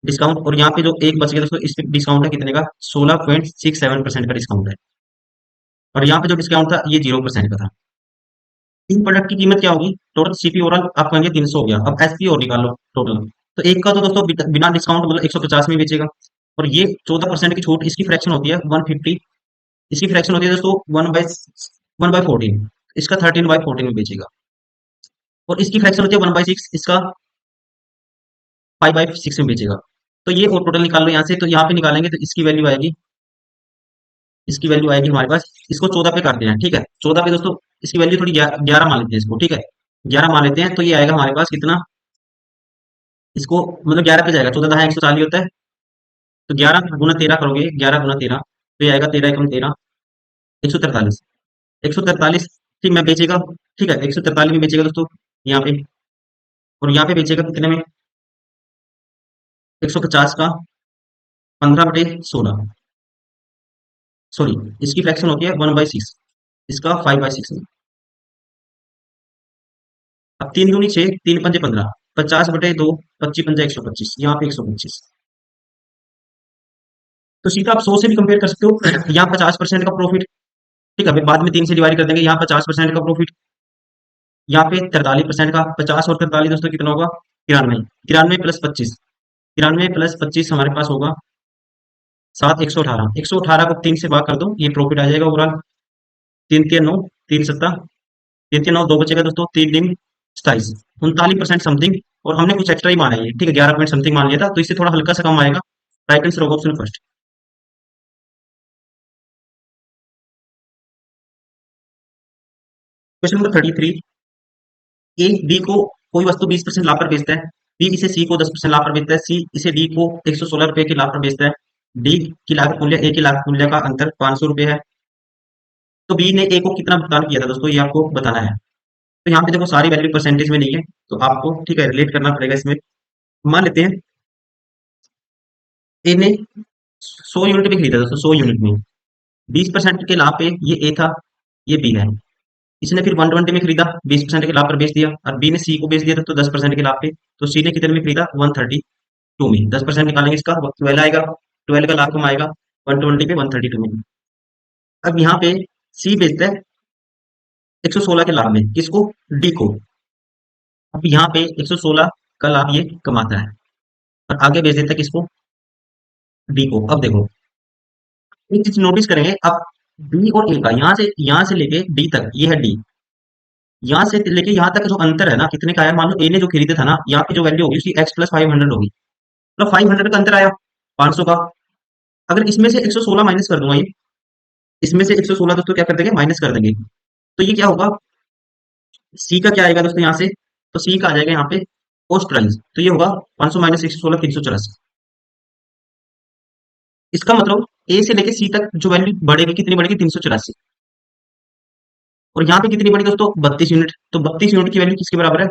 डिस्काउंट। और यहाँ पे जो एक बच गया दोस्तों, इस पे डिस्काउंट है कितने का? 16.67% का डिस्काउंट है। और यहाँ पे जो डिस्काउंट था ये 0% का था। तीन प्रोडक्ट की कीमत क्या होगी? टोटल सीपी ओवरऑल आप कहेंगे 300 हो गया। अब एसपी और निकाल लो टोटल। तो एक का तो दोस्तों बिना डिस्काउंट मतलब 150 में बेचेगा। और ये 14% की छूट, इसकी फ्रैक्शन होती है 150। इसकी फ्रैक्शन होती है दोस्तों 1/14। इसका 13/14 में बेचेगा। और इसकी फ्रैक्शन होती है 1/6, इसका 5/6 में बेचेगा। तो ये और टोटल निकाल लो यहाँ से। तो यहाँ पे निकालेंगे तो इसकी वैल्यू आएगी हमारे पास। इसको 14 पे काटते हैं, ठीक है। 14 पे दोस्तों इसकी वैल्यू थोड़ी 11 मान लेते हैं इसको, ठीक है। 11 मान लेते हैं तो ये आएगा हमारे पास कितना? इसको मतलब 11 पे जाएगा, 14 दहा 140 होता है। तो 11 गुना 13 करोगे, 11 गुना 13, तो ये आएगा 13 × 13 143। 143 ठीक में बेचेगा, ठीक है। 143 में बेचेगा दोस्तों यहाँ पे। और यहाँ पे बेचेगा कितने में? 150 का 15/16, सॉरी, इसकी फ्रैक्शन होती है 1/6, इसका 5/6 में। अब 3 दूनी 6, 3 पंजे 15, 50/2, 25 पंजे 125, यहाँ पे 125। तो सीधा आप 100 से भी कंपेयर कर सकते हो। यहाँ 50% का प्रॉफिट, ठीक है। फिर बाद में 3 से डिवाइड कर देंगे, यहाँ 50% का प्रॉफिट। यहाँ पे 43% का, 50 और 43 दोस्तों कितना होगा? 93। 93 + 25, 93 + 25 हमारे पास होगा 7, 118। 118 को 3 से भाग कर दो, ये प्रॉफिट आ जाएगा ओवरऑल। 3 × 3 = 9, 3 × 7, 3 × 9 2 बचेगा दोस्तों, 3 × 3 = 27, 39% समथिंग। और हमने कुछ एक्स्ट्रा ही माना है ये, ठीक है। 11 पॉइंट समथिंग मान लिया था, तो इससे थोड़ा हल्का सा कम आएगा। राइट आंसर होगा option first. Question number 33। A B को कोई वस्तु 20% लाभ पर बेचता है। बी इसे सी को 10% लाभ पर बेचता है। सी इसे डी को 116 रुपए के लाभ पर बेचता है। डी की लागत मूल्य ए की लागत मूल्य का अंतर 500 रुपए है। तो बी ने ए को कितना भुगतान किया था दोस्तों, ये आपको बताना है। तो यहाँ पे देखो सारी वैल्यू परसेंटेज में नहीं है, तो आपको ठीक है रिलेट करना पड़ेगा इसमें। मान लेते हैं ए ने 100 यूनिट में खरीदा दोस्तों, 100 यूनिट में 20% के लाभ पे ये ए था, ये बी है। इसने फिर 120 में खरीदा, 20% के लाभ पर बेच दिया। और बी ने सी को बेच दिया था तो 10% के लाभ पे। तो सी ने कितने में खरीदा? 132 में। 10% निकालेंगे इसका 12 आएगा। 12 का लाभ कम आएगा 120 पे 132 में। अब यहाँ पे सी बेचता है 116 के लाभ में, किसको? डी को। अब यहाँ पे 116 का लाभ ये कमाता है और आगे बेच देता है किसको? डी को। अब देखो एक चीज नोटिस करेंगे, अब बी और ए का यहाँ से लेके डी तक, ये है डी। यहाँ से लेके यहाँ तक जो अंतर है ना, कितने का है? मान लो ए ने जो खरीदा था ना, यहाँ की जो वैल्यू होगी उसकी x + 500 होगी, मतलब 500 का अंतर आया 500 का। अगर इसमें से 116 माइनस कर दूंगा, ये इसमें से 116 दोस्तों क्या कर देंगे? माइनस कर देंगे। तो ये क्या होगा? सी का क्या आएगा दोस्तों यहाँ से? तो सी का आ जाएगा यहाँ पे कॉस्ट प्राइस, तो ये होगा 500 माइनस 116, 384। इसका मतलब ए से लेके सी तक जो वैल्यू बढ़ेगी कितनी बढ़ेगी? 384। और यहाँ पे कितनी बढ़ी दोस्तों? 32 यूनिट। तो 32 यूनिट की वैल्यू किसके बराबर है?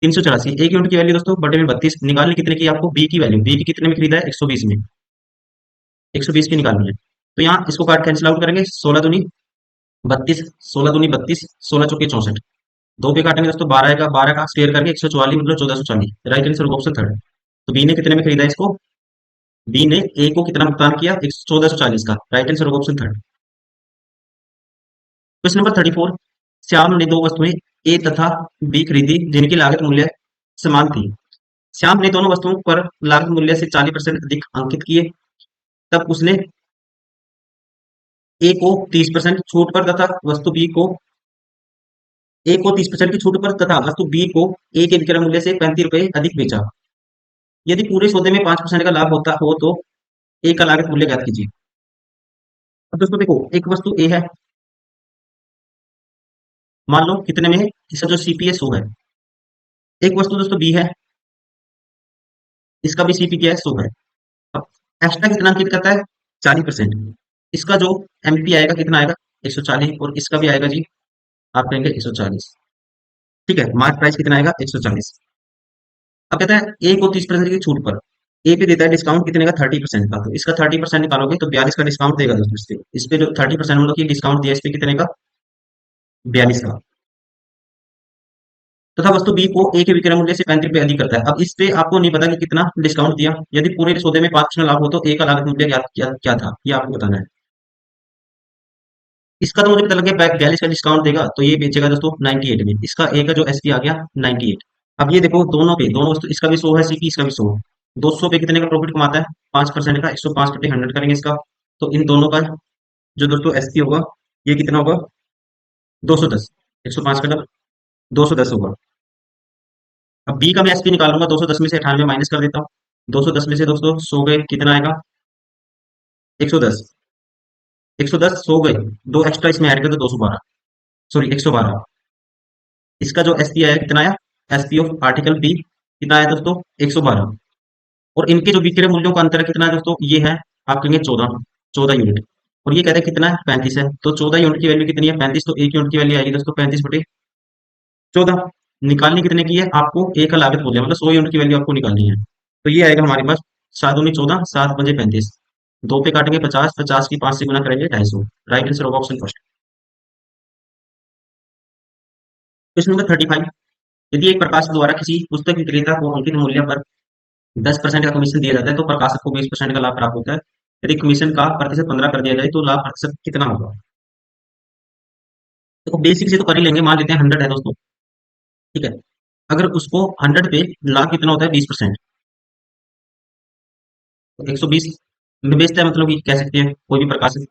384। एक यूनिट की वैल्यू दोस्तों बटे में 32 निकालनी कितने की? आपको बी की वैल्यू, बी की कितने में खरीदा है? 120 में, 120 की निकालनी है। तो यहाँ इसको काट कैंसिल आउट करेंगे, 16 दूनी 32, 16 दूनी 32, 16 × 4 = 64। दो पे काटेंगे दोस्तों 12 का, 12 का स्क्वायर करके 144 मतलब 1440। Right answer option third. तो बी ने कितने में खरीदा इसको? बी ने ए को कितना भुगतान किया? 1440 का। राइट आंसर होगा option third. Question number 34। Shyam ने दो वस्तुएं ए तथा बी खरीदी जिनकी लागत मूल्य समान थी। श्याम ने दोनों वस्तुओं पर लागत मूल्य से 40% अधिक अंकित किए। तब उसने ए को 30% छूट पर तथा वस्तु बी को ए को 30% की छूट पर तथा वस्तु बी को ए के विक्रय मूल्य से 35 रुपए अधिक बेचा। यदि पूरे सौदे में 5% का लाभ होता हो तो ए का लागत मूल्य ज्ञात कीजिए। अब दोस्तों देखो, एक वस्तु ए है, मान लो कितने में है, इसका जो सीपी है 100 है। एक वस्तु दोस्तों बी है, इसका भी सीपी क्या है 100 है। अब एक्स्ट्रा कितना अंकित करता है 40%। इसका जो एमपी आएगा कितना आएगा 140, और इसका भी आएगा जी, आप कहेंगे 140। ठीक है, मार्क प्राइस कितना आएगा 140। अब कहता है ए को 30% की छूट पर ए पे देता है डिस्काउंट कितने का 30% का, तो इसका 30% निकालोगे तो 42 का डिस्काउंट देगा दोस्तों। इस पे जो 30% मतलब कि डिस्काउंट दिया, इस पे कितने का 42 का। तथा वस्तु बी को ए के विक्रय मूल्य से 35 रुपए अधिक करता है। अब इस पे आपको नहीं पता कि कितना डिस्काउंट दिया। यदि पूरे सौदे में 5% लाभ हो तो ए का लागत मूल्य क्या था, ये आपको बताना है। इसका तो मुझे पता लग गया 42 का डिस्काउंट देगा तो ये बेचेगा दोस्तों 98 में। इसका ए का जो एसपी आ गया 98। अब ये देखो दोनों पे, दोनों वस्तु, इसका भी 100 है सीपी, इसका भी 100। 200 पे कितने का प्रॉफिट कमाता है 5% का, 105 बटे 100 करेंगे इसका। तो इन दोनों का जो दोस्तों एसपी होगा ये कितना होगा 210। 105 का डबल 210 होगा। अब बी का मैं एसपी निकालूंगा, 210 में से 98 माइनस कर देता हूँ। 210 में से दोस्तों 100 गए, कितना आएगा 110। 110 100 गए, दो एक्स्ट्रा इसमें ऐड कर दो 212, सॉरी 112। इसका जो एसपी आया कितना आया, एसपी ऑफ आर्टिकल बी कितना आया दोस्तों 112। और इनके जो विक्रय मूल्यों का अंतर है कितना है दोस्तों, ये है आप कहेंगे 14, 14 यूनिट। और ये कहते हैं कितना है 35 है, तो 14 यूनिट की वैल्यू कितनी है 35, तो एक यूनिट की वैल्यू आएगी दोस्तों 35 बटे 14। निकालनी कितने की है आपको, ए का लागत मूल्य मतलब 100 यूनिट की वैल्यू आपको निकालनी है। तो ये आएगा हमारे पास 7 दूनी 14, 7 पंजे 35, दो पे काटेंगे 50, 50 की 5 से गुना करेंगे 250। राइट आंसर होगा ऑप्शन फर्स्ट। Question number 35। यदि एक प्रकाशक द्वारा किसी पुस्तक विक्रेता को अंकित मूल्य पर 10% का कमीशन दिया जाता है तो प्रकाशक को 20% का लाभ प्राप्त होता है। यदि कमीशन का प्रतिशत 15 कर दिया जाए तो लाभ प्रतिशत कितना होगा। देखो बेसिक से तो कर ही लेंगे, मान लेते हैं 100 है दोस्तों। ठीक है, अगर उसको 100 पे लाभ कितना होता है 20%, तो 120 में बेचता है, मतलब कि कह सकते हैं कोई भी प्रकाशक,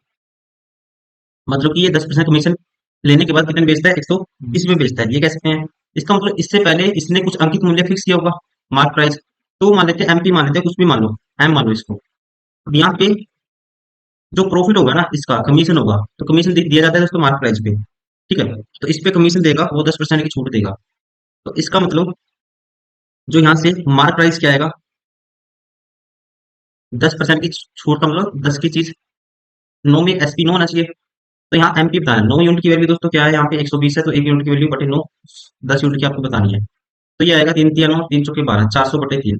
मतलब कि ये 10% कमीशन लेने के बाद कितने बेचता है 120 में बेचता है, ये कह सकते हैं। इसका मतलब इससे पहले इसने कुछ अंकित मूल्य फिक्स किया होगा, मार्क प्राइस। तो मान लेते हैं एमपी, मान लेते हैं कुछ भी मान लो, एम मान लो इसको। अब यहाँ पे जो प्रॉफिट होगा ना, इसका कमीशन होगा, तो कमीशन दिया जाता है दोस्तों मार्क प्राइस पे। ठीक है, तो इस पे कमीशन देगा वो 10% की छूट देगा। तो इसका मतलब जो यहाँ से मार्क प्राइस क्या आएगा, 10% की छूट का मतलब 10 की चीज 9 में एसपी 9 होना चाहिए। तो यहाँ एमपी बताना है, 9 यूनिट की वैल्यू दोस्तों क्या है, यहाँ पे 120 है, तो 1 यूनिट की वैल्यू बटे 9, 10 यूनिट की आपको बतानी है। तो ये आएगा 3 3 9, 3 चौके 12, 400 बटे 3।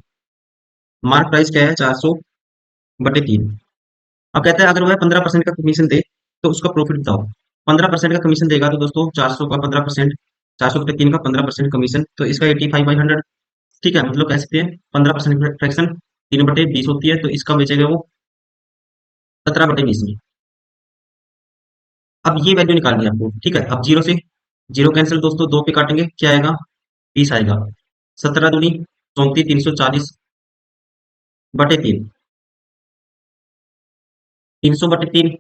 मार्क प्राइस क्या है 400 बटे 3। अब कहता है अगर वह 15% का कमीशन दे तो उसका प्रॉफिट बताओ। 15% का कमीशन देगा तो दोस्तों 400 का 15%, 400 बटे 3 का 15% कमीशन, तो इसका 85/100। ठीक है, मतलब कह सकते हैं 15% फ्रैक्शन 3/20 होती है, तो इसका बेचेगा वो 17/20 में। अब ये वैल्यू निकालनी है आपको। ठीक है, अब जीरो से जीरो कैंसिल दोस्तों, दो पे काटेंगे क्या आएगा 20 आएगा। 17 दूनी 34, 340 बटे 3, 300/3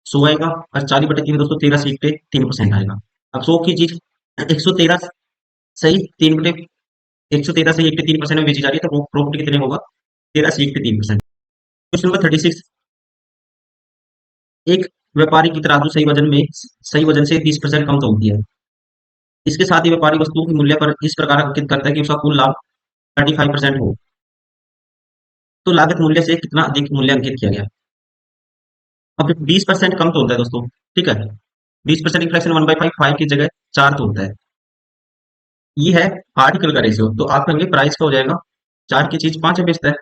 100 आएगा। और 40/3 दोस्तों 13 सीट पे 3% आएगा। अब 100 की चीज 113 सही 113 सही 1 पे 3% में बेची जा रही है, तो वो प्रॉफिट कितने होगा 13 सीट पे 3%। Question number 36। एक व्यापारी की तराजू सही वजन से 30% कम तौलती है। इसके साथ ही व्यापारी वस्तुओं के मूल्य पर इस प्रकार अंकित करता है कि उसका कुल लाभ 35% हो, तो लागत मूल्य से कितना अधिक मूल्य अंकित किया गया। अब 20% कम तोलता है दोस्तों। ठीक है, 20% की फ्रैक्शन 1/5, 5 की जगह 4 तोलता है। ये है आर्टिकल का रेशियो, तो आप कहेंगे प्राइस का हो जाएगा 4 की चीज 5 में बेचता है।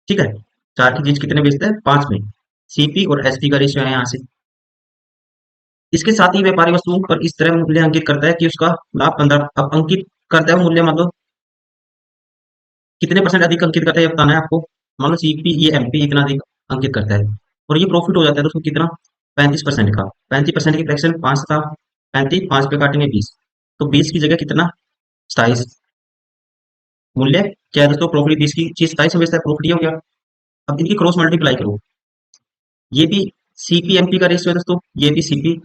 ठीक है, 4 की चीज कितने बेचता है 5 में। सीपी और एसपी का रेशियो है यहाँ से। इसके साथ ही व्यापारी वस्तुओं पर इस तरह मूल्य अंकित करता है कि उसका लाभ 15, अब अंकित करता है मूल्य मतलब कितने परसेंट अधिक अंकित करता है ये बताना है आपको। मान लो सीपी ये एमपी इतना अधिक अंकित करता है, और ये प्रॉफिट हो जाता है दोस्तों कितना 35% का। 35% की फ्रैक्शन 5 था, 35 5 पे काटेंगे 20, तो 20 की जगह कितना 27 मूल्य क्या है दोस्तों, प्रॉफिट 20 की चीज 27 में बेचता है, प्रॉफिट ये हो गया। अब इनकी क्रॉस मल्टीप्लाई करो, ये भी सीपी एमपी का रेशियो है दोस्तों, ये भी सीपी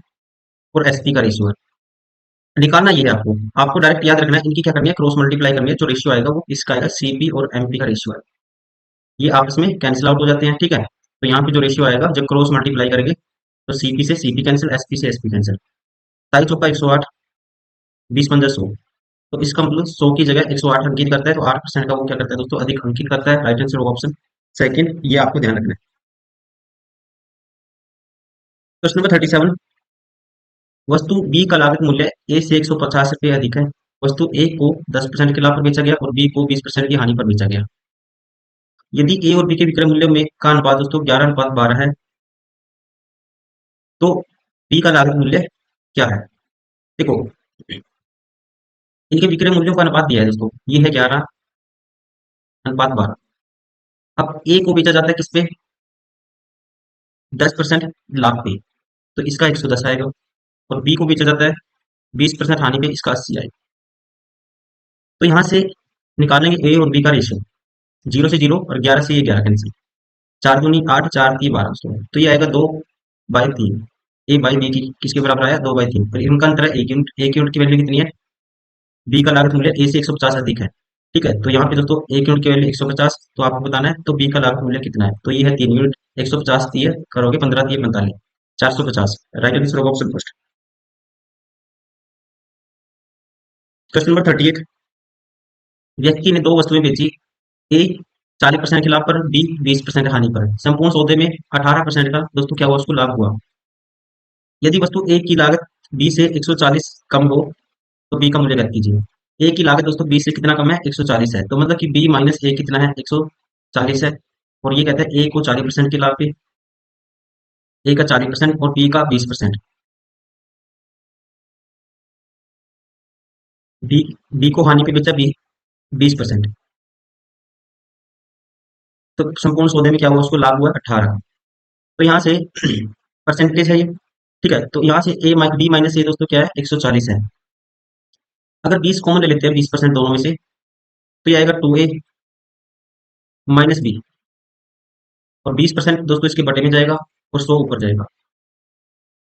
और एसपी का रेशियो है। निकालना ये है आपको। आपको डायरेक्ट याद रखना है, इनकी क्या करनी है, क्रॉस मल्टीप्लाई करनी है। जो रेशियो आएगा वो इसका आएगा, सीपी और एमपी का रेशियो है, ये आपस में कैंसिल आउट हो जाते हैं, ठीक है। तो यहाँ पे जो रेशियो आएगा जब क्रॉस मल्टीप्लाई करेंगे तो सीपी से सीपी कैंसिल, एसपी से एसपी कैंसिल। 27 चौका 108, 20 15 100। तो इसका मतलब 100 की जगह 108 अंकित करता है, तो 8% का वो क्या करता है दोस्तों, अधिक अंकित करता है। राइट आंसर ऑप्शन सेकंड, ये आपको ध्यान रखना है। क्वेश्चन नंबर 37, वस्तु बी का लागत मूल्य ए से 150 रुपये अधिक है। वस्तु ए को 10% के लाभ पर बेचा गया और बी को 20% की हानि पर बेचा गया। यदि ए और बी के विक्रय मूल्य में का अनुपात दोस्तों 11:12 है, तो बी का लागत मूल्य क्या है। देखो, इनके विक्रय मूल्यों का अनुपात दिया है दोस्तों, ये है 11:12। अब ए को बेचा जाता है किस पे, 10% लाभ पे, तो इसका 110 आएगा। और बी को बेचा जाता है 20% हानि पे, इसका 80 आएगा। तो यहाँ से निकालेंगे ए और बी का रेशियो, 0 से 0 और 11 से ये 11 कैंसिल, 4 दूनी 8, 4 3 12, तो ये आएगा 2/3। ए बाई बी की किसके बराबर आया, 2/3। और इनका अंतर है 1 यूनिट। एक यूनिट की वैल्यू कितनी है, बी का लागत मूल्य ए से 150 अधिक है, ठीक है। तो यहाँ पे दोस्तों 1 यूनिट की वैल्यू 150, तो आपको बताना है तो बी का लागत मूल्य कितना है, तो ये है 3 यूनिट। 150 दिए करोगे 15 दिए 45, 450। Right answer option first. Question number 38, व्यक्ति ने दो वस्तुएं बेची, ए 40% के लाभ पर, बी 20% हानि पर। संपूर्ण सौदे में 18% का दोस्तों क्या हुआ, उसको लाभ हुआ। यदि वस्तु ए की लागत बी से 140 कम हो तो बी का मूल्य ज्ञात कीजिए। ए की लागत दोस्तों बी से कितना कम है, 140 है, तो मतलब कि बी माइनस ए कितना है, 140 है। और ये कहते हैं ए को 40% के लाभ पे, ए का 40% और बी का 20%। बी बी को हानि पे बेचा, बी 20%। तो संपूर्ण सौदे में क्या हुआ, उसको लाभ हुआ 18। तो यहाँ से परसेंटेज है ये, ठीक है। तो यहाँ से बी माइनस ए दोस्तों क्या है, 140 है। अगर 20 कॉमन ले लेते हैं 20% दोनों में से, तो ये आएगा 2a माइनस बी। और 20% दोस्तों इसके बटे में जाएगा और 100 ऊपर जाएगा।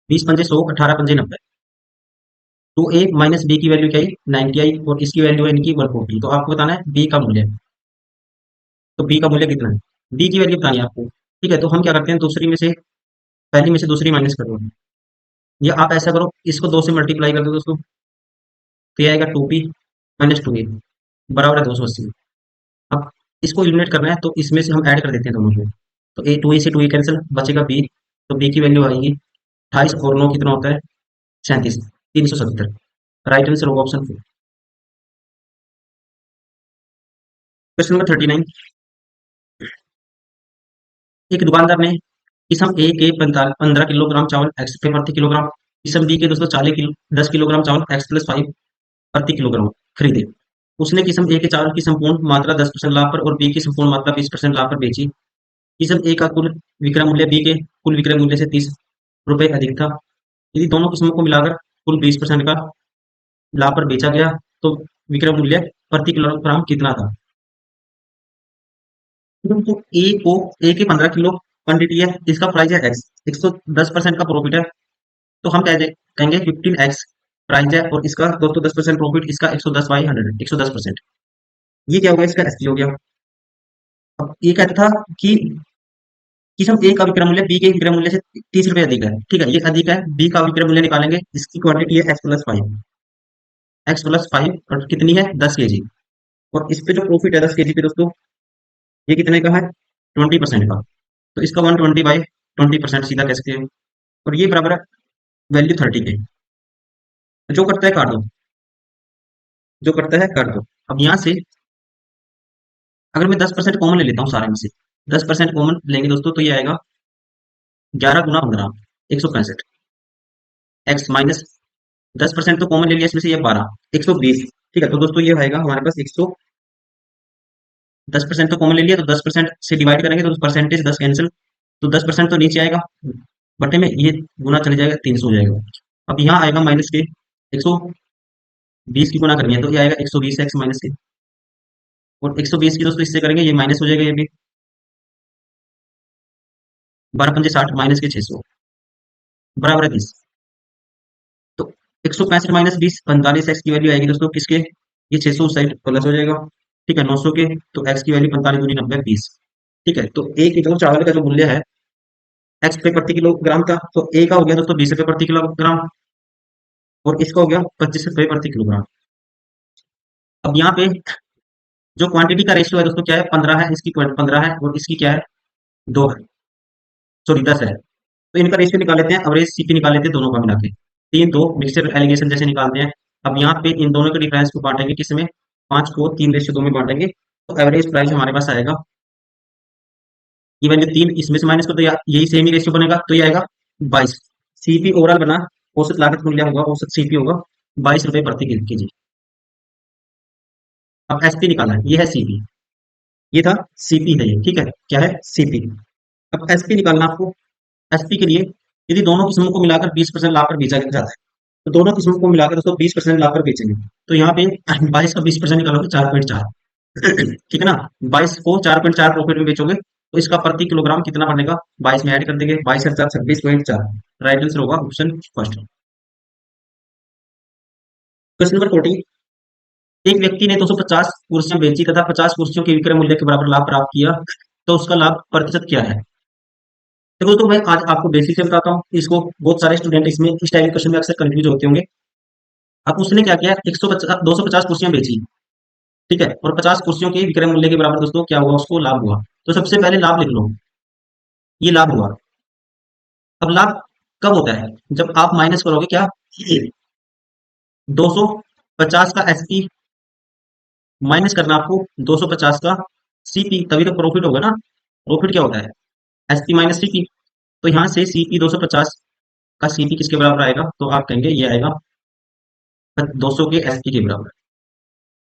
20 पंजे 100, 18 पंजे 90। तो ए माइनस बी की वैल्यू क्या है, 90 आई, और इसकी वैल्यू है इनकी 140। तो आपको बताना है बी का मूल्य। तो बी का मूल्य कितना है, बी की वैल्यू बतानी है आपको, ठीक है। तो हम क्या करते हैं, दूसरी में से पहली में से दूसरी माइनस कर दो, या आप ऐसा करो इसको 2 से मल्टीप्लाई कर दो दोस्तों, तो ये आएगा 2p - 2a बराबर है 280। अब इसको इलिमिनेट करना है, तो इसमें से हम ऐड कर देते हैं दोनों को। तो ए 2a से 2a कैंसिल, बचेगा बी। तो बी की वैल्यू आएगी 28 और 9 कितना होता है, 37, 370। राइट आंसर होगा ऑप्शन 4। क्वेश्चन नंबर 39, एक दुकानदार ने किस्म ए के 15 किलोग्राम चावल एक्स पे प्रति किलोग्राम, किस्म बी के दोस्तों 10 किलोग्राम चावल एक्स प्लस 5 प्रति किलोग्राम खरीदे। उसने किस्म ए के चावल की संपूर्ण मात्रा 10% लाभ पर और बी की संपूर्ण मात्रा 20% लाभ पर बेची। किस्म ए का कुल विक्रय मूल्य बी के कुल विक्रय मूल्य से 30 रुपये अधिक था। यदि दोनों किस्मों को मिलाकर कुल 20% का लाभ पर बेचा गया तो विक्रय मूल्य प्रति किलोग्राम कितना था। तो ए के 15 किलो क्वांटिटी है, इसका प्राइस है एक्स, 110% का प्रॉफिट है, तो हम कहेंगे 15x प्राइस है, और इसका दोस्तों 10% प्रॉफिट, इसका 110/100, 110%। ये क्या हो गया, इसका एसपी हो गया। अब ये कहता था कि हम ए का विक्रय मूल्य बी के विक्रय मूल्य से 30 रुपये अधिक है, ठीक है, ये अधिक है। बी का विक्रय मूल्य निकालेंगे, इसकी क्वांटिटी है एक्स प्लस फाइव और कितनी है, 10 kg। और इस पे जो प्रॉफिट है 10 kg पे दोस्तों, ये कितने का है, 20% का। तो इसका 120/20% सीधा कह सकते हैं। और ये बराबर है वैल्यू 30 के। जो करता है काट दो, जो करता है काट दो। अब यहाँ से अगर मैं 10% कॉमन ले लेता हूँ सारे में से, 10% कॉमन लेंगे दोस्तों, तो ये आएगा 11 × 15, 165। एक्स माइनस 10% तो कॉमन ले लिया इसमें से, ये 12, 120, ठीक है। तो दोस्तों ये आएगा हमारे पास 10% तो कॉमन ले लिया, तो 10% से डिवाइड करेंगे तो परसेंटेज 10 कैंसिल, तो 10% तो नीचे आएगा, बटे में ये गुना चले जाएगा, 300 हो जाएगा। अब यहाँ आएगा माइनस के, 120 की गुना करेंगे तो ये आएगा 120 एक्स माइनस के, और 120 की दोस्तों इससे करेंगे ये माइनस हो जाएगा, ये भी 12 पंजे 60 माइनस के 600 बराबर है 30। तो 165 - 20 45 एक्स की वैल्यू आएगी दोस्तों किसके, ये 600 उस साइड प्लस हो जाएगा। ठीक है, 900 के, तो एक्स की वैल्यू 45 दूनी 90 20। ठीक है, तो एक किलो चावल का जो मूल्य है एक्स रुपए प्रति किलोग्राम का, तो ए का हो गया दोस्तों 20 रुपए प्रति किलोग्राम, और इसका हो गया 25 रुपए प्रति किलोग्राम। अब यहाँ पे जो क्वांटिटी का रेशियो है दोस्तों क्या है, 15 है, इसकी 15 है, और इसकी क्या है, 2 है, सॉरी 10 है। तो इनका रेशियो निकाल लेते हैं, एवरेज सीपी निकाल लेते हैं दोनों का मिला के, 3 2 मिक्सचर एलिगेशन जैसे निकालते हैं। अब यहाँ पे इन दोनों के डिफरेंस को बांटेंगे किसमें, 5 को 3:2 में बांटेंगे, तो एवरेज प्राइस हमारे पास आएगा, ये वैल्यू 3 इसमें से माइनस कर दो, यही सेम ही रेशियो बनेगा, तो ये आएगा 22। सीपी ओवरऑल बना, औसत लागत मूल्य होगा, औसत सीपी होगा 22 रुपए प्रति केजी। अब एसपी निकालना है, ये है सीपी, ये था सीपी है, ये ठीक है, क्या है सीपी। अब एसपी निकालना आपको, एसपी के लिए यदि दोनों किस्मों को मिलाकर 20% लाभ पर बेचा जाता है, तो दोनों किस्मों को मिलाकर दोस्तों 20% लाभ पर बेचेंगे, तो यहाँ पे 22 का 20% निकालोगे 4.4। ठीक है ना, 22 को 4.4 प्रॉफिट में बेचोगे, तो इसका प्रति किलोग्राम कितना बनेगा, 22 में ऐड कर देंगे, 22 26.4। राइट आंसर होगा ऑप्शन फर्स्ट। क्वेश्चन नंबर 14, एक व्यक्ति ने 250 कुर्सियां बेची तथा 50 कुर्सियों के विक्रय मूल्य के बराबर लाभ प्राप्त किया, तो उसका लाभ प्रतिशत क्या है। देखो तो मैं आज आपको बेसिक से बताता हूँ, इसको बहुत सारे स्टूडेंट इसमें इस टाइप के क्वेश्चन में अक्सर कंफ्यूज होते होंगे। अब उसने क्या किया, 150 250 कुर्सियां बेची, ठीक है, और 50 कुर्सियों के विक्रय मूल्य के बराबर दोस्तों क्या हुआ, उसको लाभ हुआ। तो सबसे पहले लाभ लिख लो, ये लाभ हुआ। अब लाभ कब होता है, जब आप माइनस करोगे क्या, 250 का एसपी माइनस करना आपको 250 का सीपी, तभी तो प्रॉफिट होगा ना। प्रॉफिट क्या होता है, एसपी माइनस सीपी। तो यहाँ से सीपी 250 का सीपी किसके बराबर आएगा, तो आप कहेंगे ये आएगा 200 के एसपी के बराबर।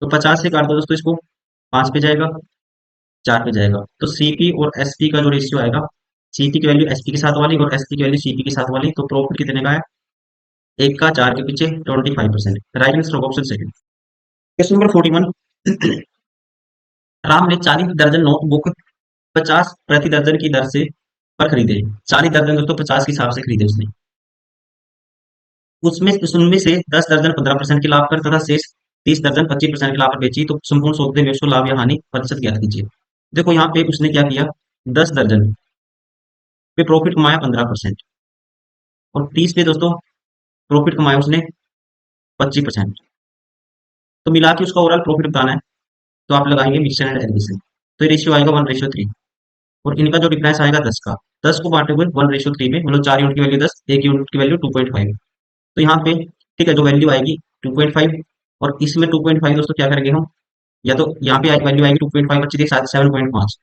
तो 50 से काट दो दोस्तों इसको, 5 पे जाएगा, 4 पे जाएगा, तो सीपी और एसपी का जो रेशियो आएगा, सीपी की वैल्यू एसपी के साथ वाली और एसपी की वैल्यू सीपी के साथ वाली, तो प्रॉफिट कितने का है, 1 का 4 के पीछे 25%। राइट आंसर होगा option second. Question number 41, Ram ने 40 दर्जन नोटबुक 50 प्रति दर्जन की दर से पर खरीदे। 40 दर्जन दोस्तों 50 के हिसाब से खरीदे उसने, उसमें उनमें से 10 दर्जन 15% के लाभ पर तथा शेष 30 दर्जन 25% के लाभ पर बेची, तो संपूर्ण सौदे में उसको लाभ या हानि प्रतिशत ज्ञात कीजिए। देखो यहाँ पे उसने क्या किया, 10 दर्जन पे प्रॉफिट कमाया 15%, और 30 पे दोस्तों प्रॉफिट कमाया उसने 25%, तो मिला के उसका ओवरऑल प्रॉफिट बताना है, तो आप लगाएंगे मिक्सचर एंड एडिशन, तो ये रेशियो आएगा 1:3, और इनका जो डिफरेंस आएगा 10 का, 10 को बांटे हुए 1:3 में, मतलब 4 यूनिट की वैल्यू 10, 1 यूनिट की वैल्यू 2.5। तो यहाँ पे ठीक है, जो वैल्यू आएगी 2.5, और इसमें 2.5 दोस्तों क्या करेंगे हम, या तो यहाँ पे वैल्यू आएगी 2.5 बच्चे के साथ 7.5,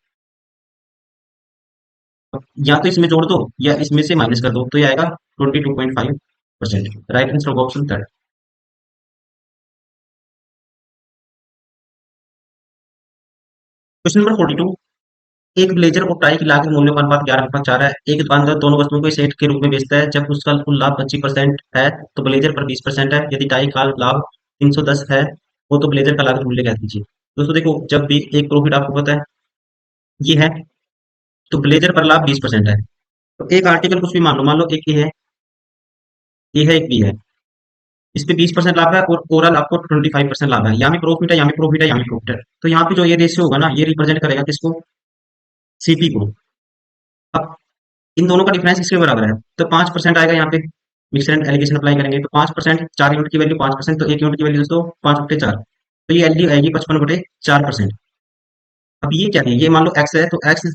या तो इसमें जोड़ दो या इसमें से माइनस कर दो, तो ये आएगा 22.5%। राइट आंसर होगा ऑप्शन थर्ड। क्वेश्चन नंबर 42, एक ब्लेजर और टाई की लागत मूल्य का अनुपात 11:4 है। एक दुकानदार दोनों वस्तुओं को सेट के रूप में बेचता है, जब उसका कुल लाभ 25% है तो ब्लेजर पर 20% है। यदि टाई का लाभ 310 है, वो तो ब्लेजर का लागत मूल्य कह दीजिए। दोस्तों देखो, जब भी एक प्रॉफिट आपको पता है ये है, तो ब्लेजर पर लाभ 20% है, तो एक आर्टिकल कुछ भी मान लो एक ये है एक बी है, इस पे 20% लाभ है, और ओवरऑल आपको 25% लाभ है। यहाँ भी प्रॉफिट है, यहाँ भी प्रॉफिट है, यहाँ भी प्रॉफिट है, तो यहाँ पे जो ये रेशियो होगा ना, ये रिप्रेजेंट करेगा किसको, सीपी को। अब इन दोनों का डिफरेंस इसके बराबर है, तो 5% आएगा यहाँ पे, मिक्सर एंड एलिगेशन अप्लाई करेंगे, तो 5%, 4 यूनिट की वैल्यू 5%, तो 1 यूनिट की वैल्यू दोस्तों 5/4, तो ये वैल्यू आएगी 55/4%। अब ये क्या है, ये मान लो एक्स है, तो एक्स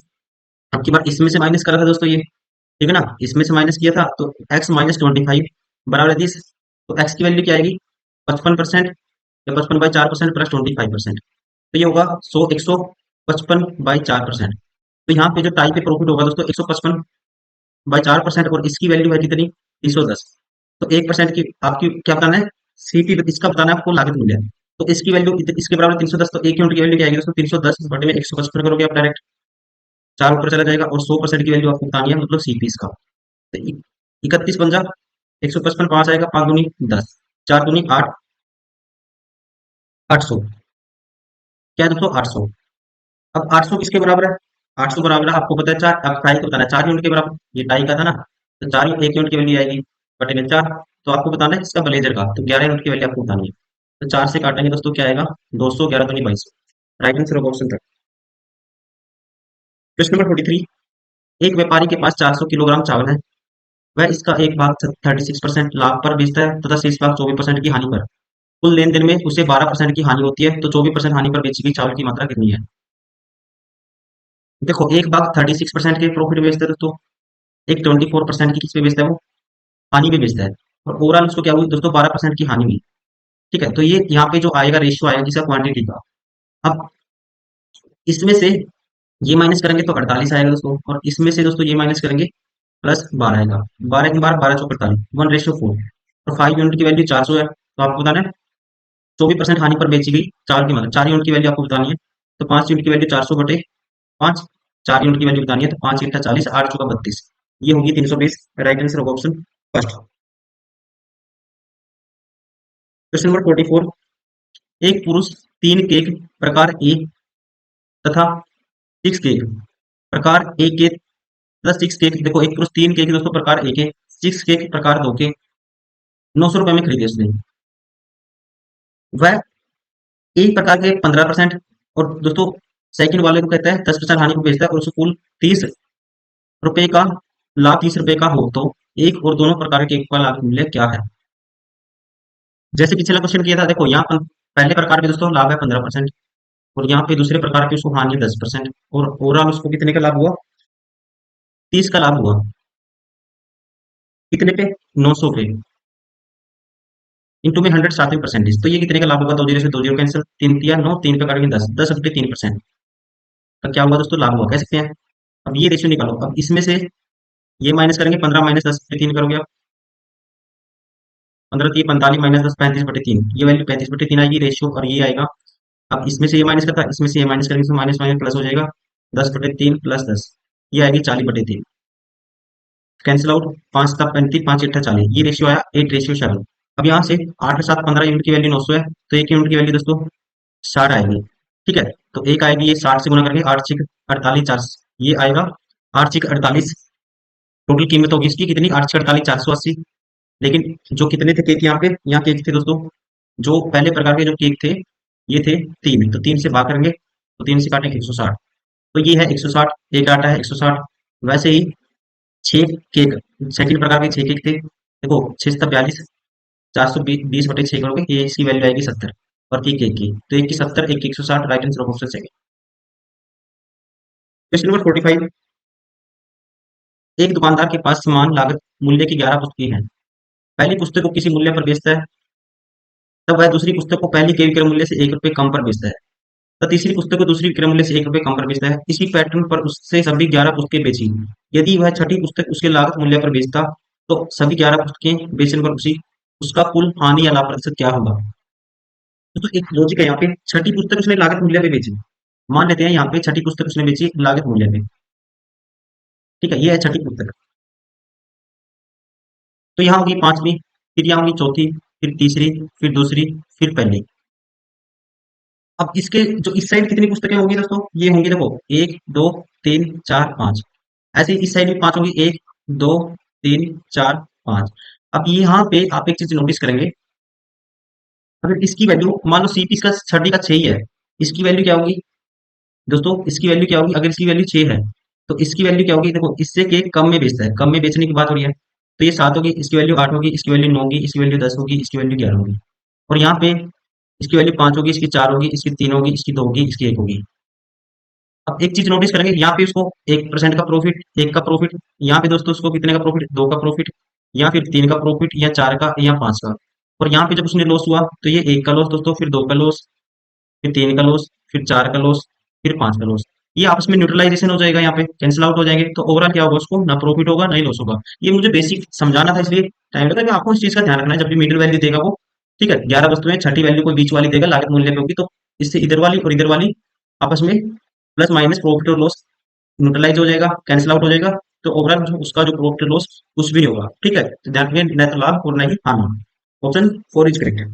अब की बार इसमें से माइनस करा था दोस्तों ये, ठीक है ना, इसमें से माइनस किया था, तो एक्स माइनस 25 बराबर 30, तो एक्स की वैल्यू क्या आएगी 55%, या 55/4% प्लस 25%, तो ये होगा 155/4%। तो यहाँ पे जो टाई पे प्रॉफिट होगा दोस्तों 155/4%, और इसकी वैल्यू है कितनी 310, तो 1% की आपकी क्या बताना है, सीपी इसका बताना है आपको लागत मूल्य। तो इसकी वैल्यू इसके बराबर 310, तो एक यूनिट की वैल्यू क्या आएगी दोस्तों 310 बटे में 155 करोगे आप डायरेक्ट, 4 ऊपर चला जाएगा, और 100% की वैल्यू आपको बतानी है, मतलब सीपी इसका। तो 31 पंजा 155, 5 आएगा, 5 दूनी 10, 4 दूनी 8, 800, क्या है दोस्तों 800। अब 800 किसके बराबर है, 800 बराबर है आपको पता है 4, अब टाई को बताना है 4 यूनिट के बराबर, ये टाई का था ना, तो 4 1 यूनिट की वैल्यू आएगी बटे में 4, तो आपको बताना है इसका ब्लेजर का, तो 11 यूनिट की वैल्यू आपको बतानी है। तो 4 से काटेंगे दोस्तों, क्या आएगा 200, 11 दूनी 22। राइट आंसर होगा ऑप्शन 3। Question number 43। एक व्यापारी के पास 400 किलोग्राम चावल है। वह इसका एक भाग 36% लाभ पर बेचता है तथा शेष भाग 24% की हानि पर। कुल लेन देन में उसे 12% की हानि होती है, तो 24% हानि पर बेची गई चावल की मात्रा कितनी है? देखो, एक भाग 36% के प्रॉफिट बेचता है दोस्तों, एक 24% की किस पे बेचता है, वो हानि पे बेचता है, और ओवरऑल उसको क्या हुई दोस्तों, 12% की हानि हुई। ठीक है, तो ये यहाँ पे जो आएगा रेशियो आएगा किसका, क्वांटिटी का। अब इसमें से ये माइनस करेंगे तो 48 आएगा दोस्तों, और इसमें से दोस्तों ये माइनस करेंगे प्लस 12 आएगा। 12 के बार 12 चौक 48, 1:4। और 5 यूनिट की वैल्यू 400 है, तो आपको बताना है 24% हानि पर बेची गई चावल की मात्रा। 4 यूनिट की वैल्यू आपको बतानी है, तो 5 यूनिट की वैल्यू 400/5। 4 यूनिट की वैल्यू बतानी है, तो 5 × 40, 8 चौका 32, ये होगी 320। राइट आंसर होगा ऑप्शन फर्स्ट। Question number 44। एक पुरुष 3 केक प्रकार ए तथा 6 केक प्रकार ए के प्लस 6 केक, देखो एक पुरुष 3 केक दोस्तों प्रकार ए के, 6 केक प्रकार 2 के 900 रुपए में खरीदे उसने। वह एक प्रकार के 15%, और दोस्तों सेकंड वाले को कहता है 10% हानि को बेचता है, और उसको कुल 30 रुपए का लाभ, 30 रुपए का हो, तो एक और दोनों प्रकार के केक का लाभ मूल्य क्या है? जैसे पिछला क्वेश्चन किया था, देखो यहाँ पहले प्रकार में दोस्तों लाभ है 15%, और यहाँ पे दूसरे प्रकार के उसको हानि है 10%, और ओवरऑल उसको कितने का लाभ हुआ, 30 का लाभ हुआ। कितने पे, 900 पे, इंटू में 100 सातवीं परसेंटेज, तो ये कितने का लाभ होगा, 2 जीरो से 2 जीरो कैंसिल, 3 तिया 9, 3 पे काटेंगे 10, 10/3% का क्या हुआ दोस्तों, लाभ हुआ, कह सकते हैं। अब ये रेशियो निकालो, अब इसमें से ये माइनस करेंगे, 15 माइनस 10/3 करोगे आप, 15 3 45 माइनस 10 35/3, ये वैल्यू 35/3 आएगी रेशियो, और ये आएगा। अब इसमें से ये माइनस करता है, इसमें से ये माइनस करेंगे, तो माइनस माइनस प्लस हो जाएगा, 10/3 प्लस 10, ये आएगी 40/3। कैंसिल आउट, 5 7 35, 5 8 40, ये रेशियो आया 8:7। अब यहाँ से 8 और 7 15 यूनिट की वैल्यू 900 है, तो 1 यूनिट की वैल्यू दोस्तों 60 आएगी। ठीक है, तो एक आएगी ये 60 से गुना करके, 8 6 48 4, ये आएगा 8 6 48। टोटल कीमत होगी इसकी कितनी, 8 6 48 480। लेकिन जो कितने थे केक, यहाँ केक थे दोस्तों, जो पहले प्रकार के जो केक थे, ये थे 3, तो 3 से भाग करेंगे, तो 3 से काटेंगे 160, तो ये है 160, एक आटा है 160। वैसे ही 6 केक, सेकंड प्रकार के 6 केक थे, देखो 6 सत्ता 42, 420/6 करोगे, ये इसकी वैल्यू आएगी 70, और की केक की, तो एक की 70, एक की 160। Right answer option second. Question number 45। एक दुकानदार के पास समान लागत मूल्य की 11 पुस्तकें हैं। पहली पुस्तक को किसी मूल्य पर बेचता है, तब वह दूसरी पुस्तक को पहली के विक्रय मूल्य से 1 रुपये कम पर बेचता है, तो तीसरी पुस्तक को दूसरी विक्रय मूल्य से 1 रुपये कम पर बेचता है। इसी पैटर्न पर उससे सभी 11 पुस्तकें बेची। यदि वह छठी पुस्तक उसके लागत मूल्य पर बेचता, तो सभी 11 पुस्तकें बेचने पर उसी उसका कुल हानि या लाभ प्रतिशत क्या होगा? तो एक लॉजिक है यहाँ पे, छठी पुस्तक उसने लागत मूल्य पे बेची, मान लेते हैं यहाँ पे छठी पुस्तक उसने बेची लागत मूल्य पे। ठीक है, ये है छठी पुस्तक, तो यहाँ होगी पांचवी, फिर यहाँ होगी चौथी, फिर तीसरी, फिर दूसरी, फिर पहली। अब इसके जो इस साइड कितनी पुस्तकें होंगी दोस्तों, ये होंगी देखो 1 2 3 4 5, ऐसे इस साइड भी 5 होंगी, 1 2 3 4 5। अब यहाँ पे आप एक चीज नोटिस करेंगे, अगर इसकी वैल्यू मान लो सीपी इसका छठी का 6 ही है, इसकी वैल्यू क्या होगी दोस्तों, इसकी वैल्यू क्या होगी, अगर इसकी वैल्यू 6 है, तो इसकी वैल्यू क्या होगी, देखो इससे के कम में बेचता है, कम में बेचने की बात हो रही है, तो ये 7 होगी, इसकी वैल्यू 8 होगी, इसकी वैल्यू 9 होगी, इसकी वैल्यू 10 होगी, इसकी वैल्यू 11 होगी, और यहाँ पे इसकी वैल्यू 5 होगी, इसकी 4 होगी, इसकी 3 होगी, इसकी 2 होगी, इसकी 1 होगी। अब एक चीज नोटिस करेंगे, यहाँ पे उसको 1% का प्रॉफिट, 1 का प्रॉफिट, यहाँ पे दोस्तों उसको कितने का प्रॉफिट, 2 का प्रॉफिट, या फिर 3 का प्रॉफिट, या 4 का, या 5 का। और यहाँ पे जब उसने लॉस हुआ, तो ये 1 का लॉस दोस्तों, फिर 2 का लॉस, फिर 3 का लॉस, फिर 4 का लॉस, फिर 5 का लॉस। ये आपस में न्यूट्रलाइजेशन हो जाएगा, यहाँ पे कैंसिल आउट हो जाएंगे, तो ओवरऑल क्या होगा, उसको ना प्रॉफिट होगा ना ही लॉस होगा। ये मुझे बेसिक समझाना था, इसलिए टाइम लगा, कि आपको इस चीज का ध्यान रखना है जब भी मिडिल वैल्यू देगा वो। ठीक है, 11 वस्तुएं, छठी वैल्यू कोई बीच वाली देगा, लागत मूल्य पे होगी, तो इससे इधर वाली और इधर वाली आपस में प्लस माइनस प्रॉफिट और लॉस न्यूट्रलाइज हो जाएगा, कैंसिल आउट हो जाएगा, तो ओवरऑल उसका जो प्रॉफिट लॉस कुछ भी नहीं होगा। ठीक है, तो ध्यान रखिए, न तो लाभ और न ही हानि। Option 4 is correct.